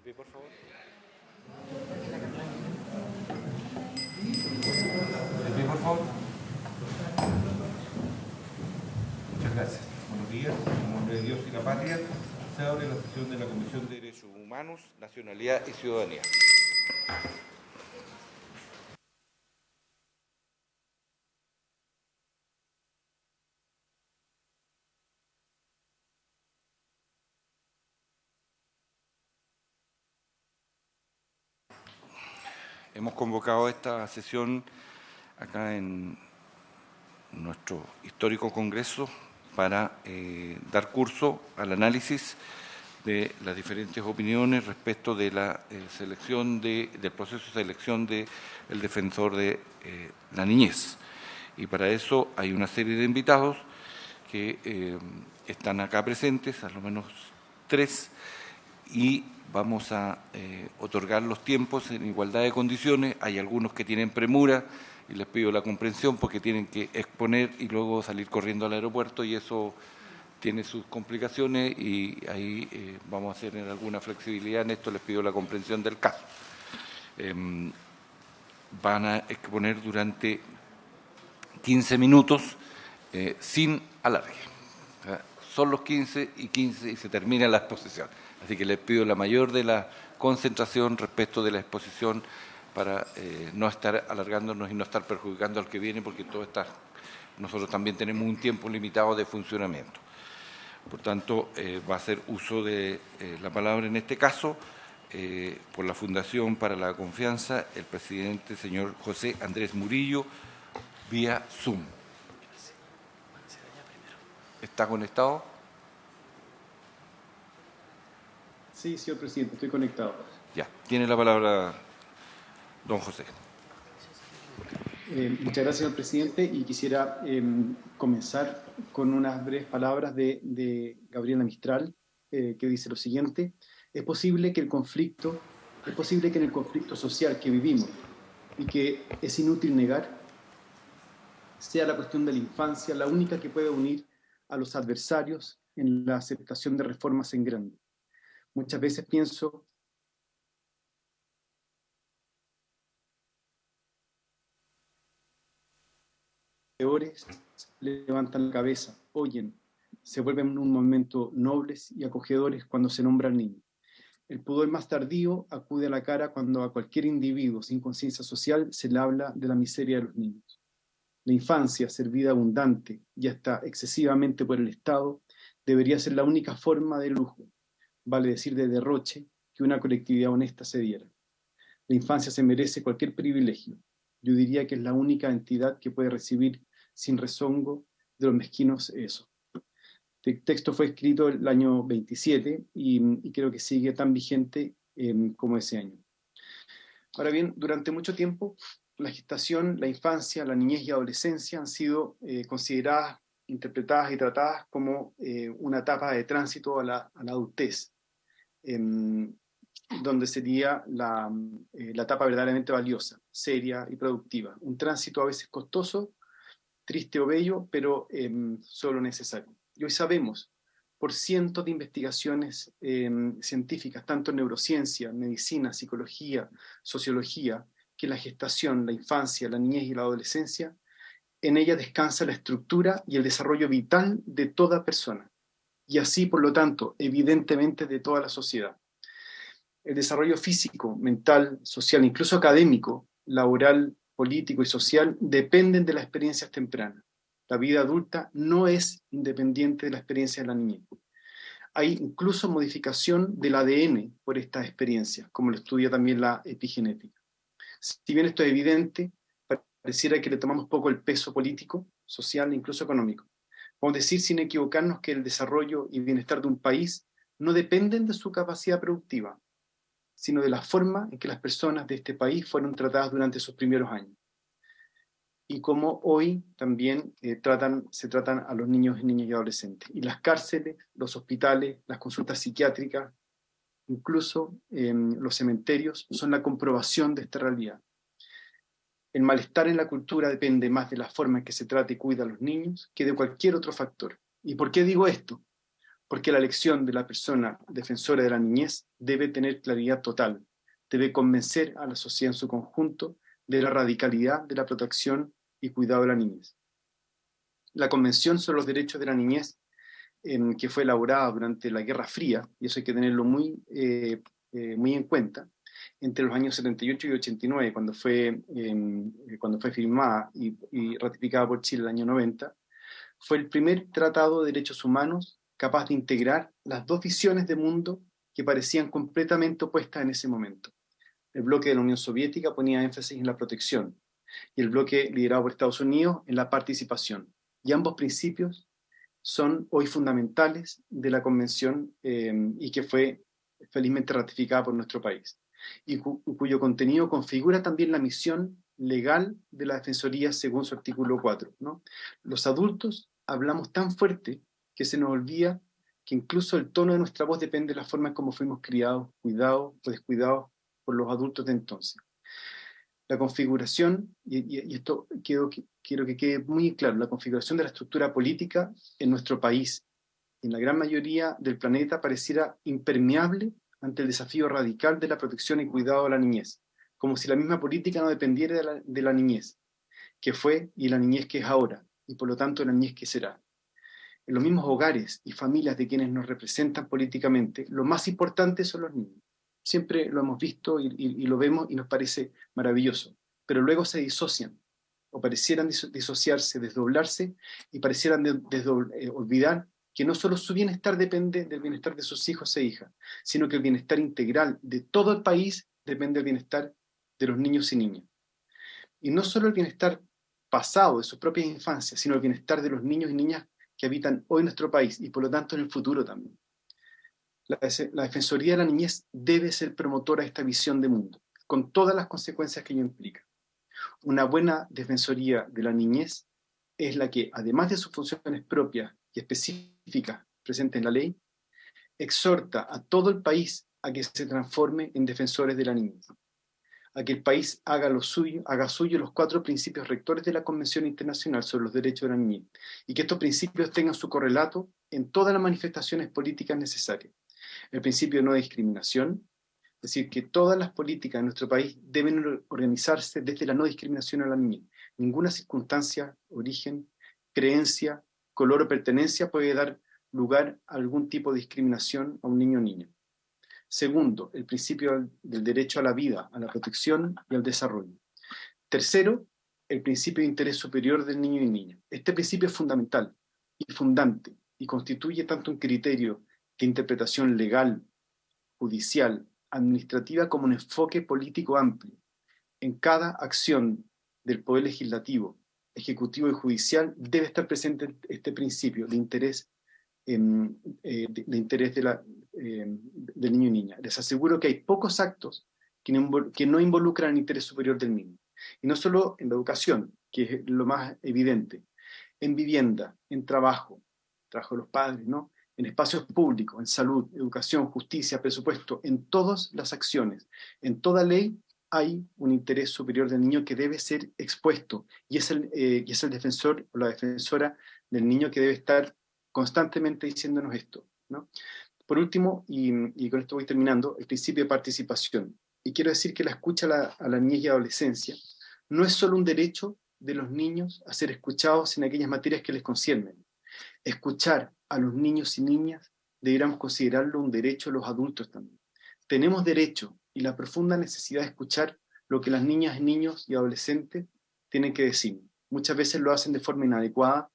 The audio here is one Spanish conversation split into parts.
pie, por favor. De pie, por favor. Muchas gracias. Buenos días. En nombre de Dios y la patria, se abre la sesión de la Comisión de Derechos Humanos, Nacionalidad y Ciudadanía. Hemos convocado esta sesión acá en nuestro histórico Congreso para dar curso al análisis de las diferentes opiniones respecto de la selección del proceso de selección del defensor de la niñez. Y para eso hay una serie de invitados que están acá presentes, a lo menos 3, y vamos a otorgar los tiempos en igualdad de condiciones. Hay algunos que tienen premura y les pido la comprensión porque tienen que exponer y luego salir corriendo al aeropuerto y eso tiene sus complicaciones y ahí vamos a hacer alguna flexibilidad en esto, les pido la comprensión del caso. Van a exponer durante 15 minutos sin alargue. O sea, son los 15 y se termina la exposición. Así que les pido la mayor de la concentración respecto de la exposición para no estar alargándonos y no estar perjudicando al que viene, porque nosotros también tenemos un tiempo limitado de funcionamiento. Por tanto, va a hacer uso de la palabra en este caso por la Fundación para la Confianza, el presidente, señor José Andrés Murillo, vía Zoom. ¿Está conectado? Sí, señor presidente, estoy conectado. Ya, tiene la palabra don José. Muchas gracias, señor presidente, y quisiera comenzar con unas breves palabras de Gabriela Mistral, que dice lo siguiente: es posible que en el conflicto social que vivimos y que es inútil negar, sea la cuestión de la infancia la única que puede unir a los adversarios en la aceptación de reformas en grande. Muchas veces pienso peores levantan la cabeza, oyen, se vuelven en un momento nobles y acogedores cuando se nombra al niño. El pudor más tardío acude a la cara cuando a cualquier individuo sin conciencia social se le habla de la miseria de los niños. La infancia, servida abundante y hasta excesivamente por el Estado, debería ser la única forma de lujo, vale decir de derroche, que una colectividad honesta se diera. La infancia se merece cualquier privilegio. Yo diría que es la única entidad que puede recibir sin rezongo de los mezquinos eso. El texto fue escrito el año 27 y creo que sigue tan vigente como ese año. Ahora bien, durante mucho tiempo la gestación, la infancia, la niñez y adolescencia han sido consideradas, interpretadas y tratadas como una etapa de tránsito a la adultez, donde sería la etapa verdaderamente valiosa, seria y productiva. Un tránsito a veces costoso, triste o bello, pero solo necesario. Y hoy sabemos, por cientos de investigaciones científicas, tanto en neurociencia, medicina, psicología, sociología, que la gestación, la infancia, la niñez y la adolescencia, en ella descansa la estructura y el desarrollo vital de toda persona. Y así, por lo tanto, evidentemente de toda la sociedad. El desarrollo físico, mental, social, incluso académico, laboral, político y social dependen de las experiencias tempranas. La vida adulta no es independiente de la experiencia de la niñez. Hay incluso modificación del ADN por estas experiencias, como lo estudia también la epigenética. Si bien esto es evidente, pareciera que le tomamos poco el peso político, social e incluso económico. Podemos decir sin equivocarnos que el desarrollo y bienestar de un país no dependen de su capacidad productiva, sino de la forma en que las personas de este país fueron tratadas durante sus primeros años. Y cómo hoy también se tratan a los niños, niñas y adolescentes. Y las cárceles, los hospitales, las consultas psiquiátricas, incluso los cementerios, son la comprobación de esta realidad. El malestar en la cultura depende más de la forma en que se trata y cuida a los niños que de cualquier otro factor. ¿Y por qué digo esto? porque la elección de la persona defensora de la niñez debe tener claridad total, debe convencer a la sociedad en su conjunto de la radicalidad de la protección y cuidado de la niñez. La Convención sobre los Derechos de la Niñez, que fue elaborada durante la Guerra Fría, y eso hay que tenerlo muy en cuenta, entre los años 78 y 89, cuando fue firmada y ratificada por Chile el año 90, fue el primer tratado de derechos humanos capaz de integrar las dos visiones de mundo que parecían completamente opuestas en ese momento. El bloque de la Unión Soviética ponía énfasis en la protección y el bloque liderado por Estados Unidos en la participación. Y ambos principios son hoy fundamentales de la Convención y que fue felizmente ratificada por nuestro país y cuyo contenido configura también la misión legal de la Defensoría según su artículo 4, ¿no? Los adultos hablamos tan fuerte que se nos olvida que incluso el tono de nuestra voz depende de la forma en cómo fuimos criados, cuidados o descuidados por los adultos de entonces. La configuración, y esto quiero que quede muy claro, la configuración de la estructura política en nuestro país, en la gran mayoría del planeta, pareciera impermeable ante el desafío radical de la protección y cuidado de la niñez, como si la misma política no dependiera de la niñez que fue y la niñez que es ahora, y por lo tanto la niñez que será. En los mismos hogares y familias de quienes nos representan políticamente, lo más importante son los niños. Siempre lo hemos visto y lo vemos y nos parece maravilloso, pero luego se disocian, o parecieran disociarse, desdoblarse, y parecieran olvidar que no solo su bienestar depende del bienestar de sus hijos e hijas, sino que el bienestar integral de todo el país depende del bienestar de los niños y niñas. Y no solo el bienestar pasado de sus propias infancias, sino el bienestar de los niños y niñas que habitan hoy nuestro país y por lo tanto en el futuro también. La Defensoría de la Niñez debe ser promotora de esta visión de mundo, con todas las consecuencias que ello implica. Una buena Defensoría de la Niñez es la que, además de sus funciones propias y específicas presentes en la ley, exhorta a todo el país a que se transforme en defensores de la niñez, a que el país haga suyo los 4 principios rectores de la Convención Internacional sobre los Derechos de la Niñez, y que estos principios tengan su correlato en todas las manifestaciones políticas necesarias. El principio de no discriminación, es decir, que todas las políticas de nuestro país deben organizarse desde la no discriminación a la niñez. Ninguna circunstancia, origen, creencia, color o pertenencia puede dar lugar a algún tipo de discriminación a un niño o niña. Segundo, el principio del derecho a la vida, a la protección y al desarrollo. Tercero, el principio de interés superior del niño y niña. Este principio es fundamental y fundante y constituye tanto un criterio de interpretación legal, judicial, administrativa como un enfoque político amplio. En cada acción del Poder Legislativo, Ejecutivo y Judicial debe estar presente este principio de interés del niño y niña. Les aseguro que hay pocos actos que no involucran el interés superior del niño. Y no solo en la educación, que es lo más evidente, en vivienda, en trabajo de los padres, ¿no? En espacios públicos, en salud, educación, justicia, presupuesto, en todas las acciones, en toda ley hay un interés superior del niño que debe ser expuesto y es el defensor o la defensora del niño que debe estar constantemente diciéndonos esto, ¿no? Por último, y con esto voy terminando, el principio de participación. Y quiero decir que la escucha a la niñez y adolescencia no es solo un derecho de los niños a ser escuchados en aquellas materias que les conciernen. Escuchar a los niños y niñas deberíamos considerarlo un derecho de los adultos también. Tenemos derecho y la profunda necesidad de escuchar lo que las niñas, niños y adolescentes tienen que decir. Muchas veces lo hacen de forma inadecuada,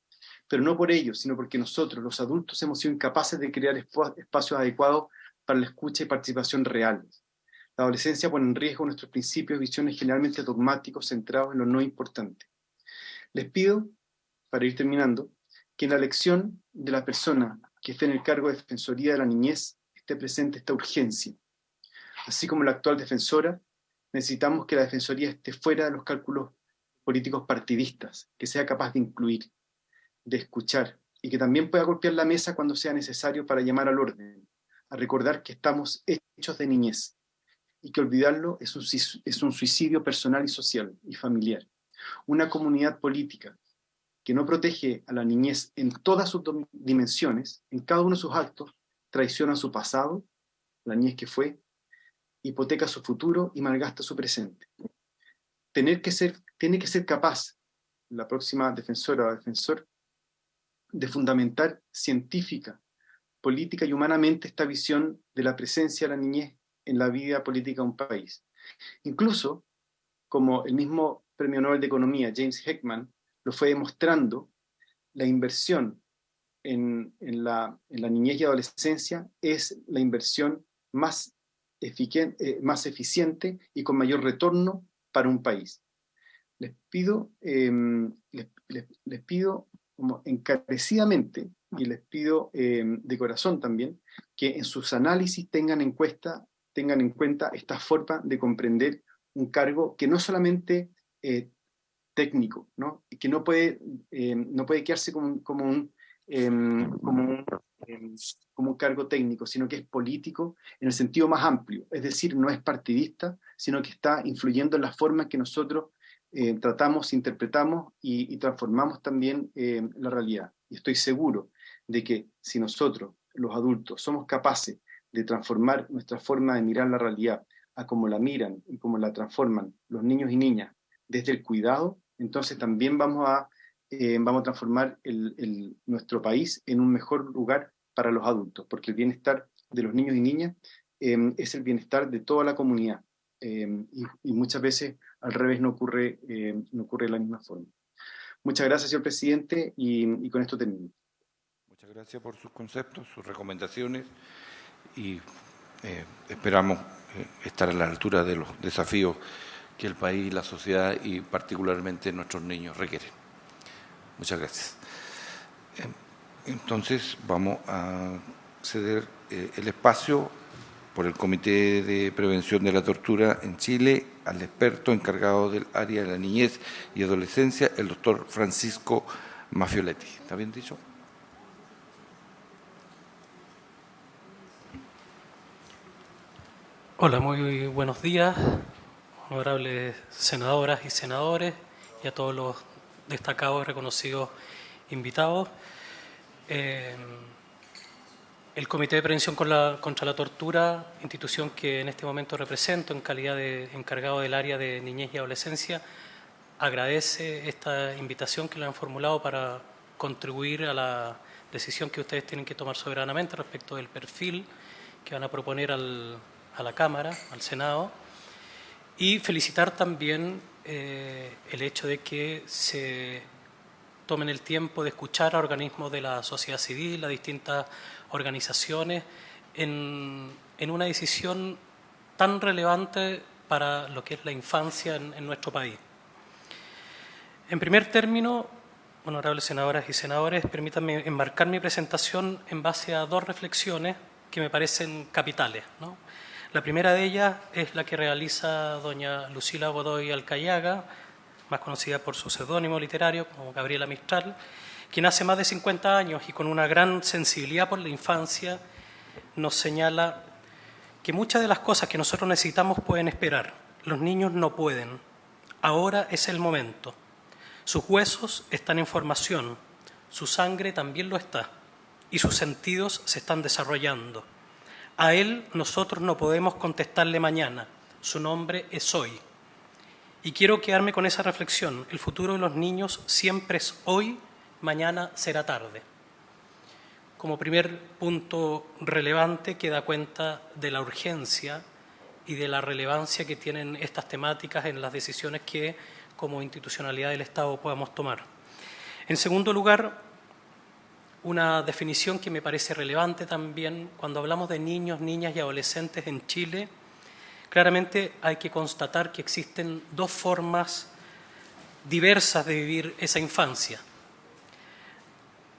pero no por ello, sino porque nosotros, los adultos, hemos sido incapaces de crear espacios adecuados para la escucha y participación reales. La adolescencia pone en riesgo nuestros principios y visiones generalmente dogmáticos centrados en lo no importante. Les pido, para ir terminando, que en la elección de la persona que esté en el cargo de Defensoría de la Niñez esté presente esta urgencia. Así como la actual defensora, necesitamos que la Defensoría esté fuera de los cálculos políticos partidistas, que sea capaz de incluir, de escuchar, y que también pueda golpear la mesa cuando sea necesario para llamar al orden, a recordar que estamos hechos de niñez, y que olvidarlo es un suicidio personal y social y familiar. Una comunidad política que no protege a la niñez en todas sus dimensiones, en cada uno de sus actos, traiciona su pasado, la niñez que fue, hipoteca su futuro y malgasta su presente. Tiene que ser capaz, la próxima defensora o defensor, de fundamentar científica, política y humanamente esta visión de la presencia de la niñez en la vida política de un país. Incluso, como el mismo Premio Nobel de Economía, James Heckman, lo fue demostrando, la inversión en la niñez y adolescencia es la inversión más eficiente y con mayor retorno para un país. Les pido como encarecidamente, y les pido de corazón también, que en sus análisis tengan en cuenta esta forma de comprender un cargo que no solamente técnico, ¿no? Y que no puede quedarse como un cargo técnico, sino que es político en el sentido más amplio, es decir, no es partidista, sino que está influyendo en la forma en que nosotros tratamos, interpretamos y transformamos también la realidad. Y estoy seguro de que si nosotros, los adultos, somos capaces de transformar nuestra forma de mirar la realidad a cómo la miran y cómo la transforman los niños y niñas desde el cuidado, entonces también vamos a transformar nuestro país en un mejor lugar para los adultos, porque el bienestar de los niños y niñas es el bienestar de toda la comunidad. Y muchas veces al revés no ocurre de la misma forma. Muchas gracias, señor presidente, y con esto termino. Muchas gracias por sus conceptos, sus recomendaciones, y esperamos estar a la altura de los desafíos que el país, la sociedad y particularmente nuestros niños requieren. Muchas gracias. Entonces vamos a ceder el espacio por el Comité de Prevención de la Tortura en Chile al experto encargado del área de la niñez y adolescencia, el doctor Francisco Maffioletti. ¿Está bien dicho? Hola, muy buenos días, honorables senadoras y senadores, y a todos los destacados y reconocidos invitados. El Comité de Prevención contra la Tortura, institución que en este momento represento en calidad de encargado del área de niñez y adolescencia, agradece esta invitación que le han formulado para contribuir a la decisión que ustedes tienen que tomar soberanamente respecto del perfil que van a proponer a la Cámara, al Senado, y felicitar también el hecho de que se tomen el tiempo de escuchar a organismos de la sociedad civil, a distintas organizaciones, en una decisión tan relevante para lo que es la infancia en nuestro país. En primer término, honorables senadoras y senadores, permítanme enmarcar mi presentación en base a dos reflexiones que me parecen capitales, ¿no? La primera de ellas es la que realiza doña Lucila Godoy Alcayaga, más conocida por su seudónimo literario como Gabriela Mistral, quien hace más de 50 años y con una gran sensibilidad por la infancia nos señala que muchas de las cosas que nosotros necesitamos pueden esperar. Los niños no pueden. Ahora es el momento. Sus huesos están en formación, su sangre también lo está y sus sentidos se están desarrollando. A él nosotros no podemos contestarle mañana, su nombre es hoy. Y quiero quedarme con esa reflexión, el futuro de los niños siempre es hoy, mañana será tarde. Como primer punto relevante que da cuenta de la urgencia y de la relevancia que tienen estas temáticas en las decisiones que como institucionalidad del Estado podamos tomar. En segundo lugar, una definición que me parece relevante también cuando hablamos de niños, niñas y adolescentes en Chile. Claramente hay que constatar que existen dos formas diversas de vivir esa infancia.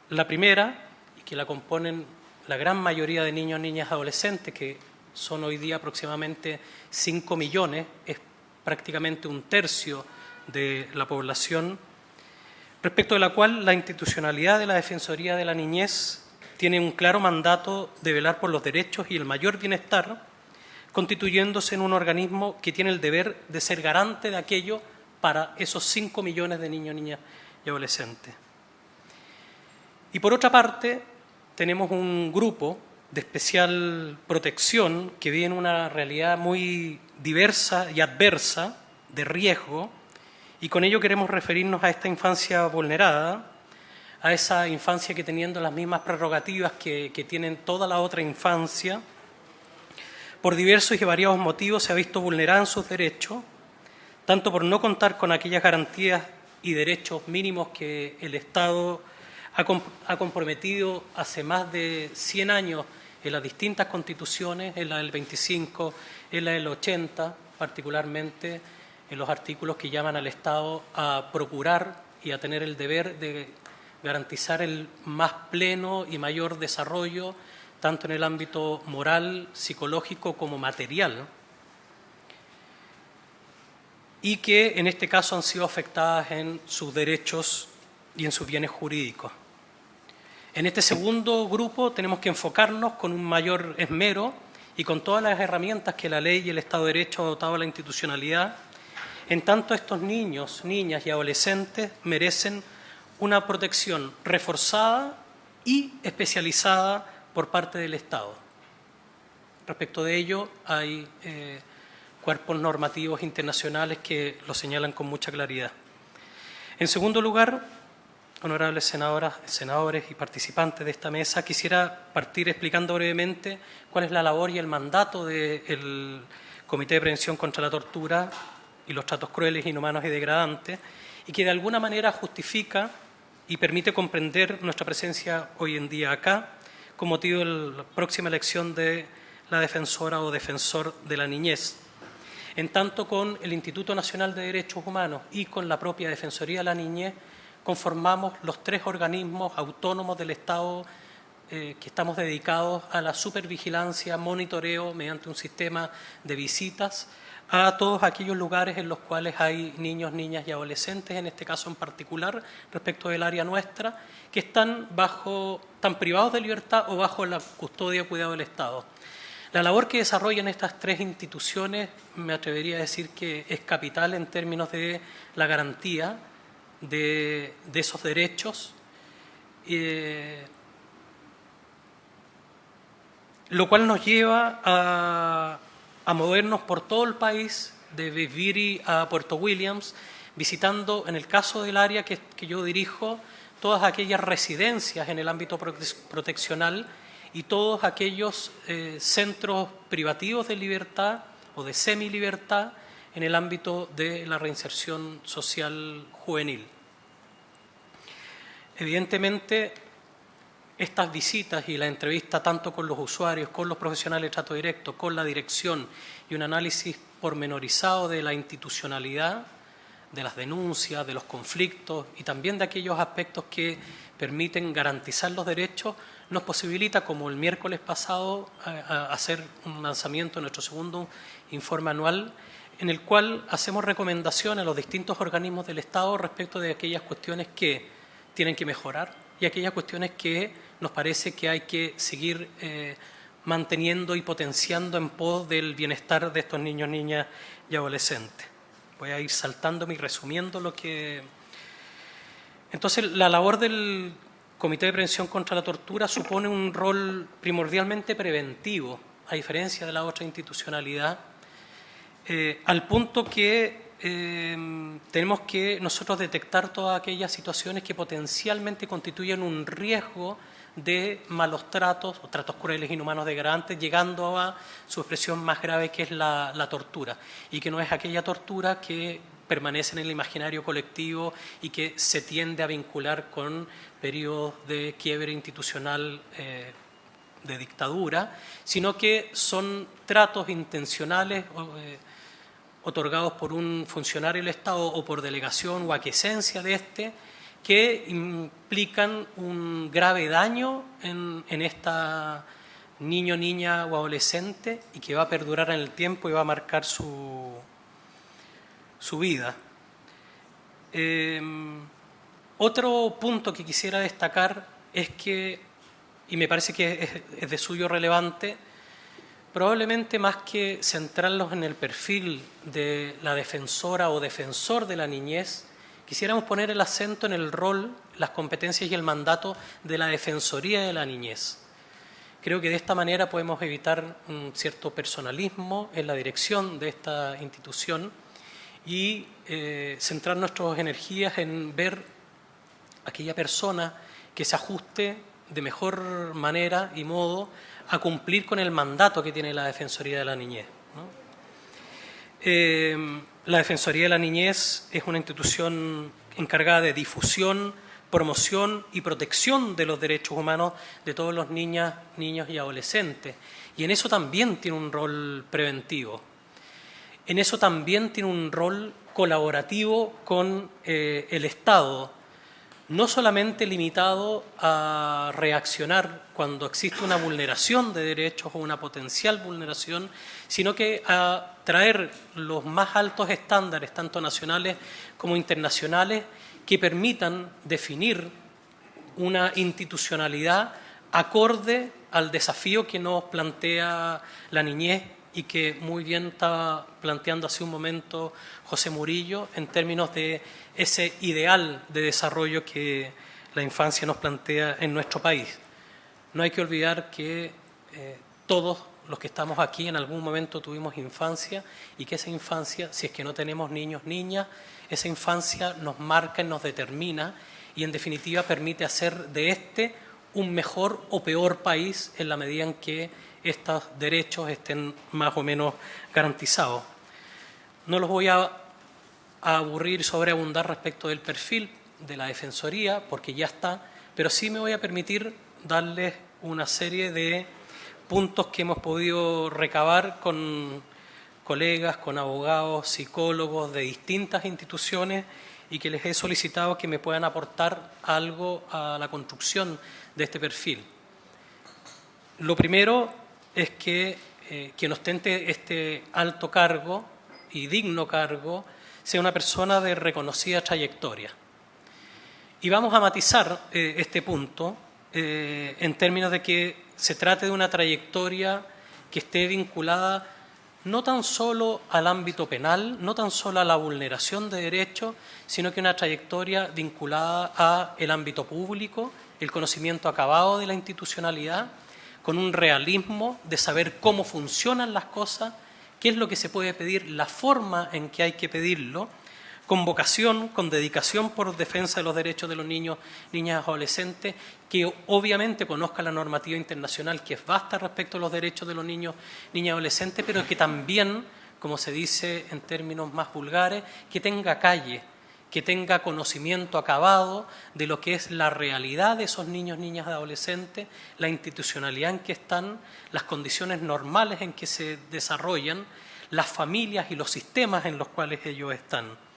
La primera, y que la componen la gran mayoría de niños, niñas y adolescentes, que son hoy día aproximadamente 5 millones, es prácticamente un tercio de la población, respecto de la cual la institucionalidad de la Defensoría de la Niñez tiene un claro mandato de velar por los derechos y el mayor bienestar, constituyéndose en un organismo que tiene el deber de ser garante de aquello para esos 5 millones de niños, niñas y adolescentes. Y por otra parte, tenemos un grupo de especial protección que vive en una realidad muy diversa y adversa, de riesgo, y con ello queremos referirnos a esta infancia vulnerada, a esa infancia que, teniendo las mismas prerrogativas que tienen toda la otra infancia, por diversos y variados motivos se ha visto vulnerada en sus derechos, tanto por no contar con aquellas garantías y derechos mínimos que el Estado ha comprometido hace más de 100 años en las distintas constituciones, en la del 25, en la del 80, particularmente en los artículos que llaman al Estado a procurar y a tener el deber de garantizar el más pleno y mayor desarrollo, tanto en el ámbito moral, psicológico como material, y que en este caso han sido afectadas en sus derechos y en sus bienes jurídicos. En este segundo grupo tenemos que enfocarnos con un mayor esmero y con todas las herramientas que la ley y el Estado de Derecho ha dotado a la institucionalidad, en tanto estos niños, niñas y adolescentes merecen una protección reforzada y especializada por parte del Estado. Respecto de ello, hay cuerpos normativos internacionales que lo señalan con mucha claridad. En segundo lugar, honorables senadoras, senadores y participantes de esta mesa, quisiera partir explicando brevemente cuál es la labor y el mandato del Comité de Prevención contra la Tortura y los Tratos Crueles, Inhumanos y Degradantes, y que de alguna manera justifica y permite comprender nuestra presencia hoy en día acá, con motivo de la próxima elección de la defensora o defensor de la niñez. En tanto, con el Instituto Nacional de Derechos Humanos y con la propia Defensoría de la Niñez, conformamos los 3 organismos autónomos del Estado que estamos dedicados a la supervigilancia, monitoreo mediante un sistema de visitas a todos aquellos lugares en los cuales hay niños, niñas y adolescentes, en este caso en particular, respecto del área nuestra, que están privados de libertad o bajo la custodia y cuidado del Estado. La labor que desarrollan estas 3 instituciones, me atrevería a decir que es capital en términos de la garantía de esos derechos, lo cual nos lleva a movernos por todo el país, de Vivirí a Puerto Williams, visitando, en el caso del área que yo dirijo, todas aquellas residencias en el ámbito proteccional y todos aquellos centros privativos de libertad o de semilibertad en el ámbito de la reinserción social juvenil. Evidentemente, estas visitas y la entrevista tanto con los usuarios, con los profesionales de trato directo, con la dirección y un análisis pormenorizado de la institucionalidad, de las denuncias, de los conflictos y también de aquellos aspectos que permiten garantizar los derechos, nos posibilita, como el miércoles pasado, hacer un lanzamiento de nuestro segundo informe anual, en el cual hacemos recomendaciones a los distintos organismos del Estado respecto de aquellas cuestiones que tienen que mejorar y aquellas cuestiones que nos parece que hay que seguir manteniendo y potenciando en pos del bienestar de estos niños, niñas y adolescentes. Voy a ir saltándome y resumiendo lo que... Entonces, la labor del Comité de Prevención contra la Tortura supone un rol primordialmente preventivo, a diferencia de la otra institucionalidad, al punto que tenemos que nosotros detectar todas aquellas situaciones que potencialmente constituyen un riesgo de malos tratos o tratos crueles, inhumanos, degradantes, llegando a su expresión más grave, que es la tortura, y que no es aquella tortura que permanece en el imaginario colectivo y que se tiende a vincular con periodos de quiebre institucional de dictadura, sino que son tratos intencionales otorgados por un funcionario del Estado o por delegación o aquiescencia de éste, que implican un grave daño en esta niño, niña o adolescente y que va a perdurar en el tiempo y va a marcar su vida. Otro punto que quisiera destacar es que, y me parece que es de suyo relevante, probablemente más que centrarlos en el perfil de la defensora o defensor de la niñez, quisiéramos poner el acento en el rol, las competencias y el mandato de la Defensoría de la Niñez. Creo que de esta manera podemos evitar un cierto personalismo en la dirección de esta institución y centrar nuestras energías en ver aquella persona que se ajuste de mejor manera y modo a cumplir con el mandato que tiene la Defensoría de la Niñez, ¿no? La Defensoría de la Niñez es una institución encargada de difusión, promoción y protección de los derechos humanos de todos los niños y adolescentes. Y en eso también tiene un rol preventivo. En eso también tiene un rol colaborativo con el Estado, no solamente limitado a reaccionar cuando existe una vulneración de derechos o una potencial vulneración, sino que a traer los más altos estándares, tanto nacionales como internacionales, que permitan definir una institucionalidad acorde al desafío que nos plantea la niñez y que muy bien estaba planteando hace un momento José Murillo en términos de ese ideal de desarrollo que la infancia nos plantea en nuestro país. No hay que olvidar que todos los que estamos aquí en algún momento tuvimos infancia y que esa infancia, si es que no tenemos niños, niñas, esa infancia nos marca y nos determina y en definitiva permite hacer de este un mejor o peor país en la medida en que estos derechos estén más o menos garantizados. No los voy a aburrir y sobreabundar respecto del perfil de la Defensoría, porque ya está, pero sí me voy a permitir darles una serie de puntos que hemos podido recabar con colegas, con abogados, psicólogos de distintas instituciones y que les he solicitado que me puedan aportar algo a la construcción de este perfil. Lo primero es que quien ostente este alto cargo y digno cargo sea una persona de reconocida trayectoria. Y vamos a matizar este punto en términos de que se trate de una trayectoria que esté vinculada no tan solo al ámbito penal, no tan solo a la vulneración de derechos, sino que una trayectoria vinculada al ámbito público, el conocimiento acabado de la institucionalidad, con un realismo de saber cómo funcionan las cosas, qué es lo que se puede pedir, la forma en que hay que pedirlo, con vocación, con dedicación por defensa de los derechos de los niños, niñas y adolescentes, que obviamente conozca la normativa internacional, que es vasta respecto a los derechos de los niños, niñas y adolescentes, pero que también, como se dice en términos más vulgares, que tenga calle, que tenga conocimiento acabado de lo que es la realidad de esos niños, niñas y adolescentes, la institucionalidad en que están, las condiciones normales en que se desarrollan, las familias y los sistemas en los cuales ellos están.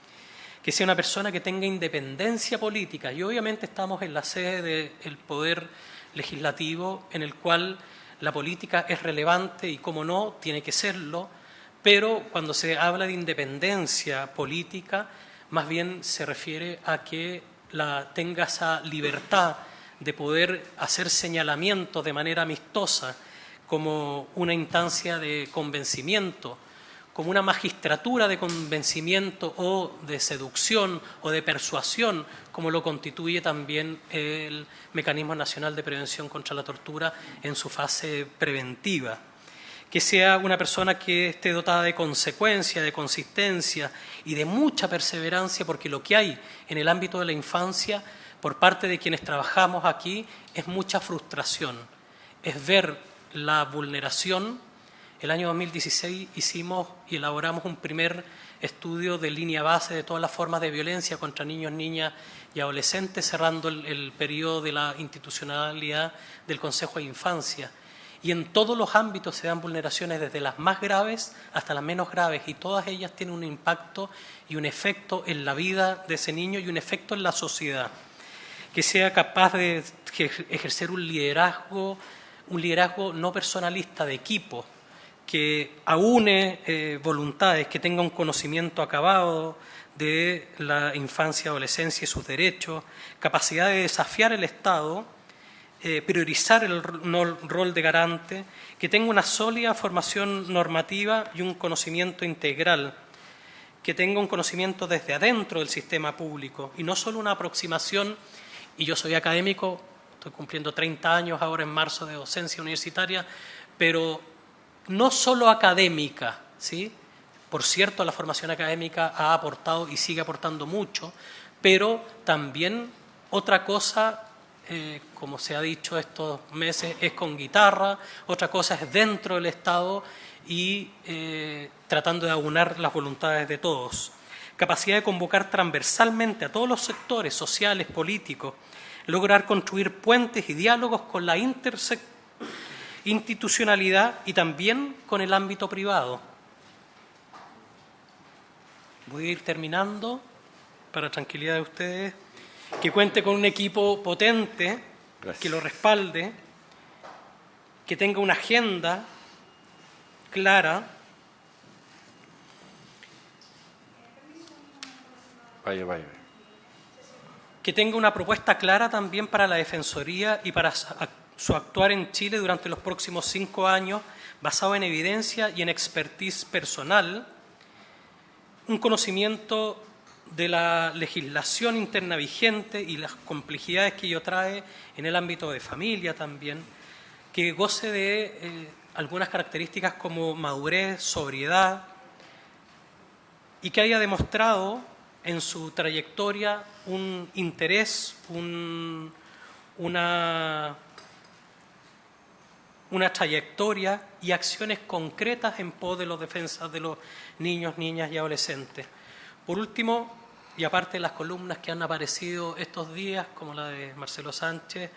Que sea una persona que tenga independencia política. Y obviamente estamos en la sede del poder legislativo, en el cual la política es relevante y, como no, tiene que serlo, pero cuando se habla de independencia política, más bien se refiere a que tenga esa libertad de poder hacer señalamientos de manera amistosa como una instancia de convencimiento, como una magistratura de convencimiento o de seducción o de persuasión, como lo constituye también el Mecanismo Nacional de Prevención contra la Tortura en su fase preventiva. Que sea una persona que esté dotada de consecuencia, de consistencia y de mucha perseverancia, porque lo que hay en el ámbito de la infancia, por parte de quienes trabajamos aquí, es mucha frustración, es ver la vulneración. El año 2016 hicimos y elaboramos un primer estudio de línea base de todas las formas de violencia contra niños, niñas y adolescentes, cerrando el periodo de la institucionalidad del Consejo de Infancia. Y en todos los ámbitos se dan vulneraciones, desde las más graves hasta las menos graves, y todas ellas tienen un impacto y un efecto en la vida de ese niño y un efecto en la sociedad. Que sea capaz de ejercer un liderazgo no personalista, de equipo, que aúne voluntades, que tenga un conocimiento acabado de la infancia, adolescencia y sus derechos, capacidad de desafiar el Estado, priorizar el rol de garante, que tenga una sólida formación normativa y un conocimiento integral, que tenga un conocimiento desde adentro del sistema público y no solo una aproximación y yo soy académico, estoy cumpliendo 30 años ahora en marzo de docencia universitaria, pero no solo académica, ¿sí? Por cierto, la formación académica ha aportado y sigue aportando mucho, pero también otra cosa, como se ha dicho estos meses, es con guitarra, otra cosa es dentro del Estado y tratando de aunar las voluntades de todos. Capacidad de convocar transversalmente a todos los sectores sociales, políticos, lograr construir puentes y diálogos con la institucionalidad y también con el ámbito privado. Voy a ir terminando, para tranquilidad de ustedes, que cuente con un equipo potente, gracias, que lo respalde, que tenga una agenda clara. Vaya. Que tenga una propuesta clara también para la Defensoría y para su actuar en Chile durante los próximos 5 años, basado en evidencia y en expertise personal, un conocimiento de la legislación interna vigente y las complejidades que ello trae en el ámbito de familia también, que goce de algunas características como madurez, sobriedad, y que haya demostrado en su trayectoria un interés, una trayectoria y acciones concretas en pos de las defensas de los niños, niñas y adolescentes. Por último, y aparte de las columnas que han aparecido estos días, como la de Marcelo Sánchez,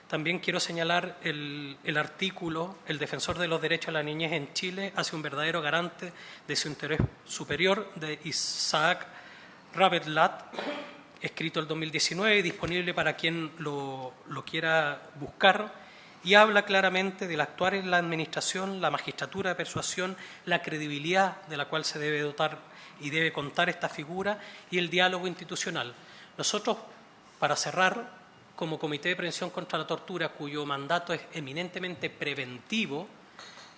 también quiero señalar el artículo «El defensor de los derechos de la niñez en Chile hace un verdadero garante de su interés superior» de Isaac Rabetlat, escrito el 2019 y disponible para quien lo quiera buscar, y habla claramente del actuar en la administración, la magistratura de persuasión, la credibilidad de la cual se debe dotar y debe contar esta figura y el diálogo institucional. Nosotros, para cerrar, como Comité de Prevención contra la Tortura, cuyo mandato es eminentemente preventivo,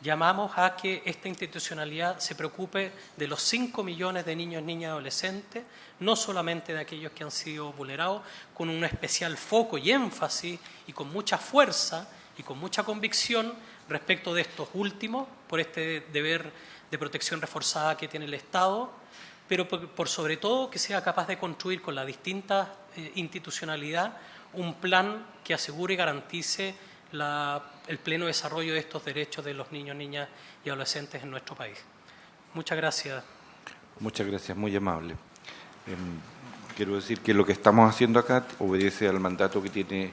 llamamos a que esta institucionalidad se preocupe de los 5 millones de niños, niñas y adolescentes, no solamente de aquellos que han sido vulnerados, con un especial foco y énfasis y con mucha fuerza y con mucha convicción respecto de estos últimos, por este deber de protección reforzada que tiene el Estado, pero por sobre todo que sea capaz de construir con la distinta institucionalidad un plan que asegure y garantice el pleno desarrollo de estos derechos de los niños, niñas y adolescentes en nuestro país. Muchas gracias. Muchas gracias, muy amable. Quiero decir que lo que estamos haciendo acá obedece al mandato que tiene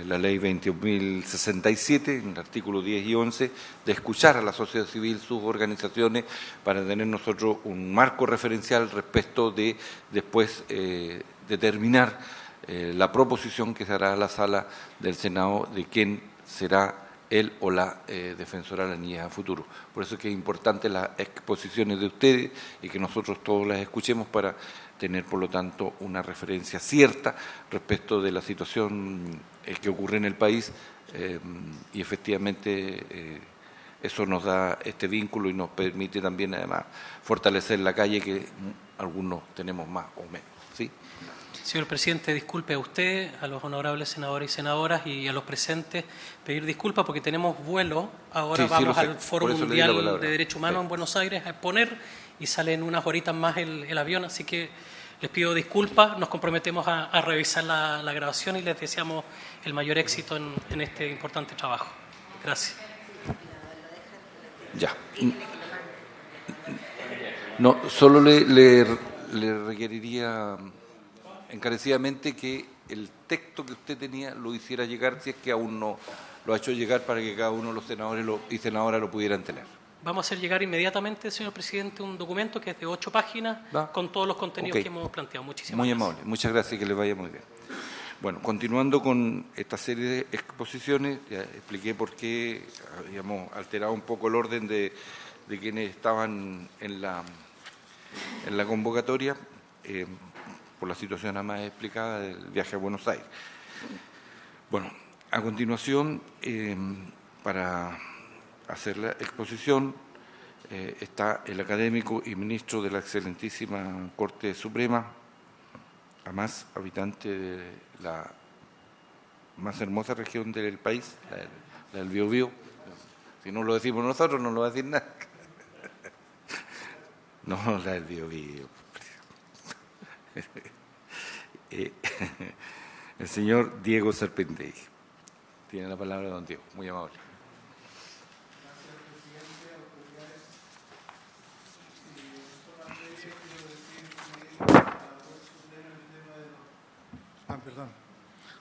la ley 21.067, en el artículo 10 y 11, de escuchar a la sociedad civil, sus organizaciones, para tener nosotros un marco referencial respecto de después determinar la proposición que se hará a la sala del Senado de quién será él o la defensora de la niñez a futuro. Por eso es que es importante las exposiciones de ustedes y que nosotros todos las escuchemos para tener, por lo tanto, una referencia cierta respecto de la situación que ocurre en el país y efectivamente eso nos da este vínculo y nos permite también, además, fortalecer la calle que algunos tenemos más o menos, ¿sí? Señor presidente, disculpe a usted, a los honorables senadores y senadoras y a los presentes, pedir disculpas porque tenemos vuelo. Ahora sí, vamos al Foro Mundial de Derechos Humanos en Buenos Aires a exponer y sale en unas horitas más el avión, así que les pido disculpas, nos comprometemos a revisar la grabación y les deseamos el mayor éxito en este importante trabajo. Gracias. Ya. No, solo le requeriría encarecidamente que el texto que usted tenía lo hiciera llegar, si es que aún no lo ha hecho llegar, para que cada uno de los senadores y senadoras lo pudieran tener. Vamos a hacer llegar inmediatamente, señor presidente, un documento que es de 8 páginas con todos los contenidos que hemos planteado. Muchísimas gracias. Muy amable, muchas gracias y que les vaya muy bien. Bueno, continuando con esta serie de exposiciones, ya expliqué por qué habíamos alterado un poco el orden de quienes estaban en la convocatoria, por la situación además explicada del viaje a Buenos Aires. Bueno, a continuación, para hacer la exposición, está el académico y ministro de la excelentísima Corte Suprema, además habitante de la más hermosa región del país, la del Biobío. Si no lo decimos nosotros, no lo va a decir nadie. No, la del Biobío. El señor Diego Serpentegui. Tiene la palabra don Diego, muy amable.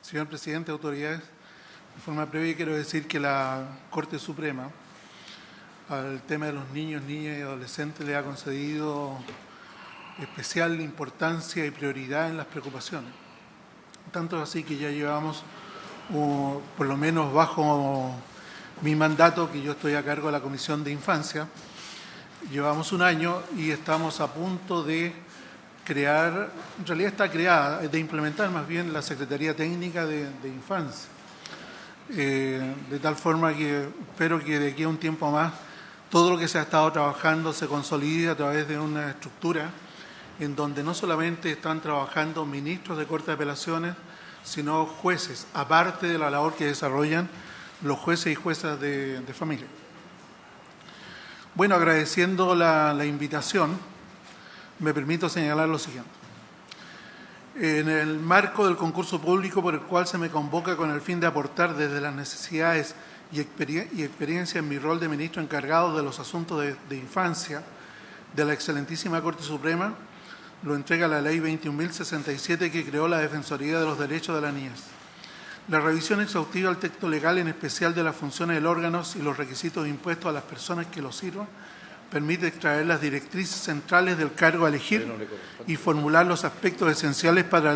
Señor presidente, autoridades, de forma previa quiero decir que la Corte Suprema al tema de los niños, niñas y adolescentes le ha concedido especial importancia y prioridad en las preocupaciones. Tanto es así que ya llevamos, por lo menos bajo mi mandato, que yo estoy a cargo de la Comisión de Infancia, llevamos un año y estamos a punto de crear, en realidad está creada, de implementar más bien la Secretaría Técnica de Infancia. De tal forma que espero que de aquí a un tiempo más todo lo que se ha estado trabajando se consolide a través de una estructura en donde no solamente están trabajando ministros de Corte de Apelaciones, sino jueces, aparte de la labor que desarrollan los jueces y juezas de familia. Bueno, agradeciendo la invitación, me permito señalar lo siguiente. En el marco del concurso público por el cual se me convoca con el fin de aportar desde las necesidades y experiencia en mi rol de ministro encargado de los asuntos de infancia de la excelentísima Corte Suprema, lo entrega la Ley 21.067 que creó la Defensoría de los Derechos de la Niñez. La revisión exhaustiva del texto legal, en especial de las funciones del órgano y los requisitos impuestos a las personas que lo sirvan, permite extraer las directrices centrales del cargo a elegir y formular los aspectos esenciales para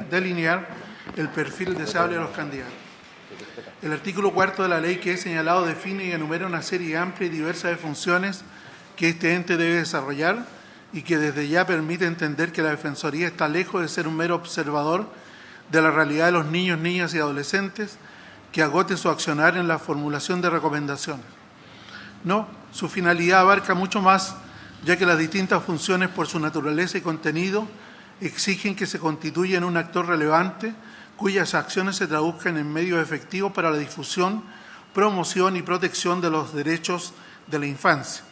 delinear el perfil deseable de los candidatos. El artículo 4 de la ley que he señalado define y enumera una serie amplia y diversa de funciones que este ente debe desarrollar y que desde ya permite entender que la Defensoría está lejos de ser un mero observador de la realidad de los niños, niñas y adolescentes que agote su accionar en la formulación de recomendaciones. No, su finalidad abarca mucho más, ya que las distintas funciones por su naturaleza y contenido exigen que se constituya en un actor relevante cuyas acciones se traduzcan en medios efectivos para la difusión, promoción y protección de los derechos de la infancia,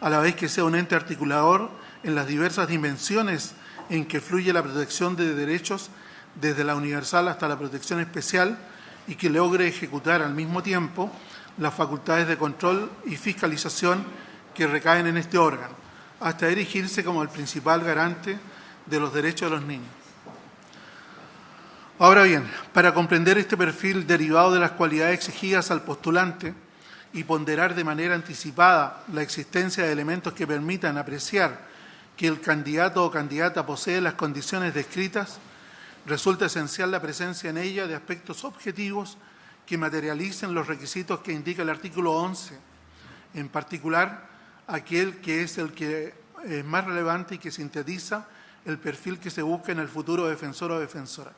a la vez que sea un ente articulador en las diversas dimensiones en que fluye la protección de derechos, desde la universal hasta la protección especial, y que logre ejecutar al mismo tiempo las facultades de control y fiscalización que recaen en este órgano, hasta erigirse como el principal garante de los derechos de los niños. Ahora bien, para comprender este perfil derivado de las cualidades exigidas al postulante y ponderar de manera anticipada la existencia de elementos que permitan apreciar que el candidato o candidata posee las condiciones descritas, resulta esencial la presencia en ella de aspectos objetivos que materialicen los requisitos que indica el artículo 11, en particular aquel que es el que es más relevante y que sintetiza el perfil que se busca en el futuro defensor o defensora,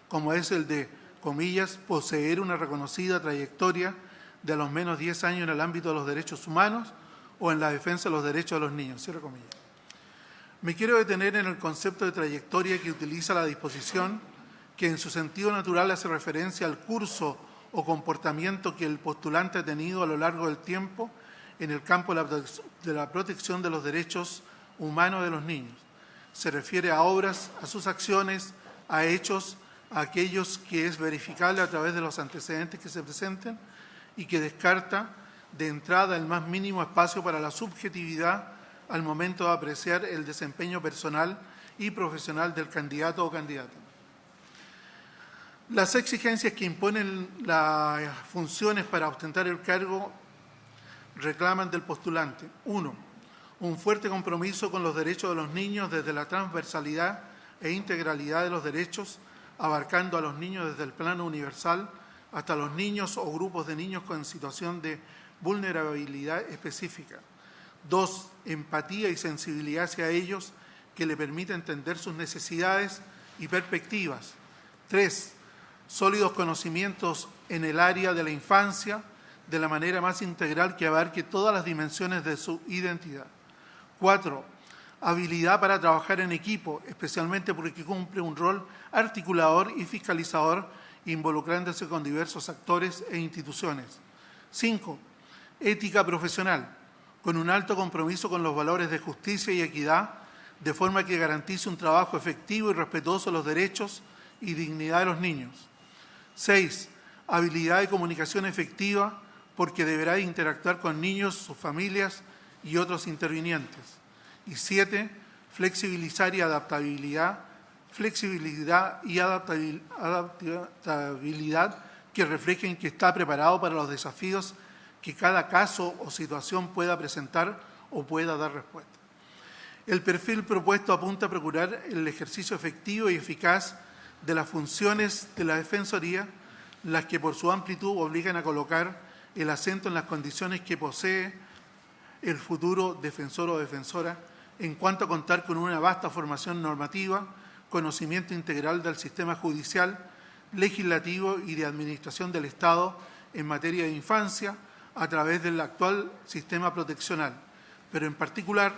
como es el de, comillas, poseer una reconocida trayectoria de a lo menos 10 años en el ámbito de los derechos humanos o en la defensa de los derechos de los niños, cierre comillas. Me quiero detener en el concepto de trayectoria que utiliza la disposición, que en su sentido natural hace referencia al curso o comportamiento que el postulante ha tenido a lo largo del tiempo en el campo de la protección de los derechos humanos de los niños. Se refiere a obras, a sus acciones, a hechos, a aquellos que es verificable a través de los antecedentes que se presenten y que descarta de entrada el más mínimo espacio para la subjetividad al momento de apreciar el desempeño personal y profesional del candidato o candidata. Las exigencias que imponen las funciones para ostentar el cargo reclaman del postulante: 1. Un fuerte compromiso con los derechos de los niños desde la transversalidad e integralidad de los derechos, abarcando a los niños desde el plano universal hasta los niños o grupos de niños con situación de vulnerabilidad específica. 2. Empatía y sensibilidad hacia ellos que le permita entender sus necesidades y perspectivas. 3. Sólidos conocimientos en el área de la infancia de la manera más integral que abarque todas las dimensiones de su identidad. 4. Habilidad para trabajar en equipo, especialmente porque cumple un rol articulador y fiscalizador involucrándose con diversos actores e instituciones. 5. Ética profesional, con un alto compromiso con los valores de justicia y equidad, de forma que garantice un trabajo efectivo y respetuoso de los derechos y dignidad de los niños. 6. Habilidad de comunicación efectiva, porque deberá interactuar con niños, sus familias y otros intervinientes. Y 7. Flexibilidad y adaptabilidad que reflejen que está preparado para los desafíos que cada caso o situación pueda presentar o pueda dar respuesta. El perfil propuesto apunta a procurar el ejercicio efectivo y eficaz de las funciones de la Defensoría, las que por su amplitud obligan a colocar el acento en las condiciones que posee el futuro defensor o defensora, en cuanto a contar con una vasta formación normativa, conocimiento integral del sistema judicial, legislativo y de administración del Estado en materia de infancia a través del actual sistema proteccional, pero en particular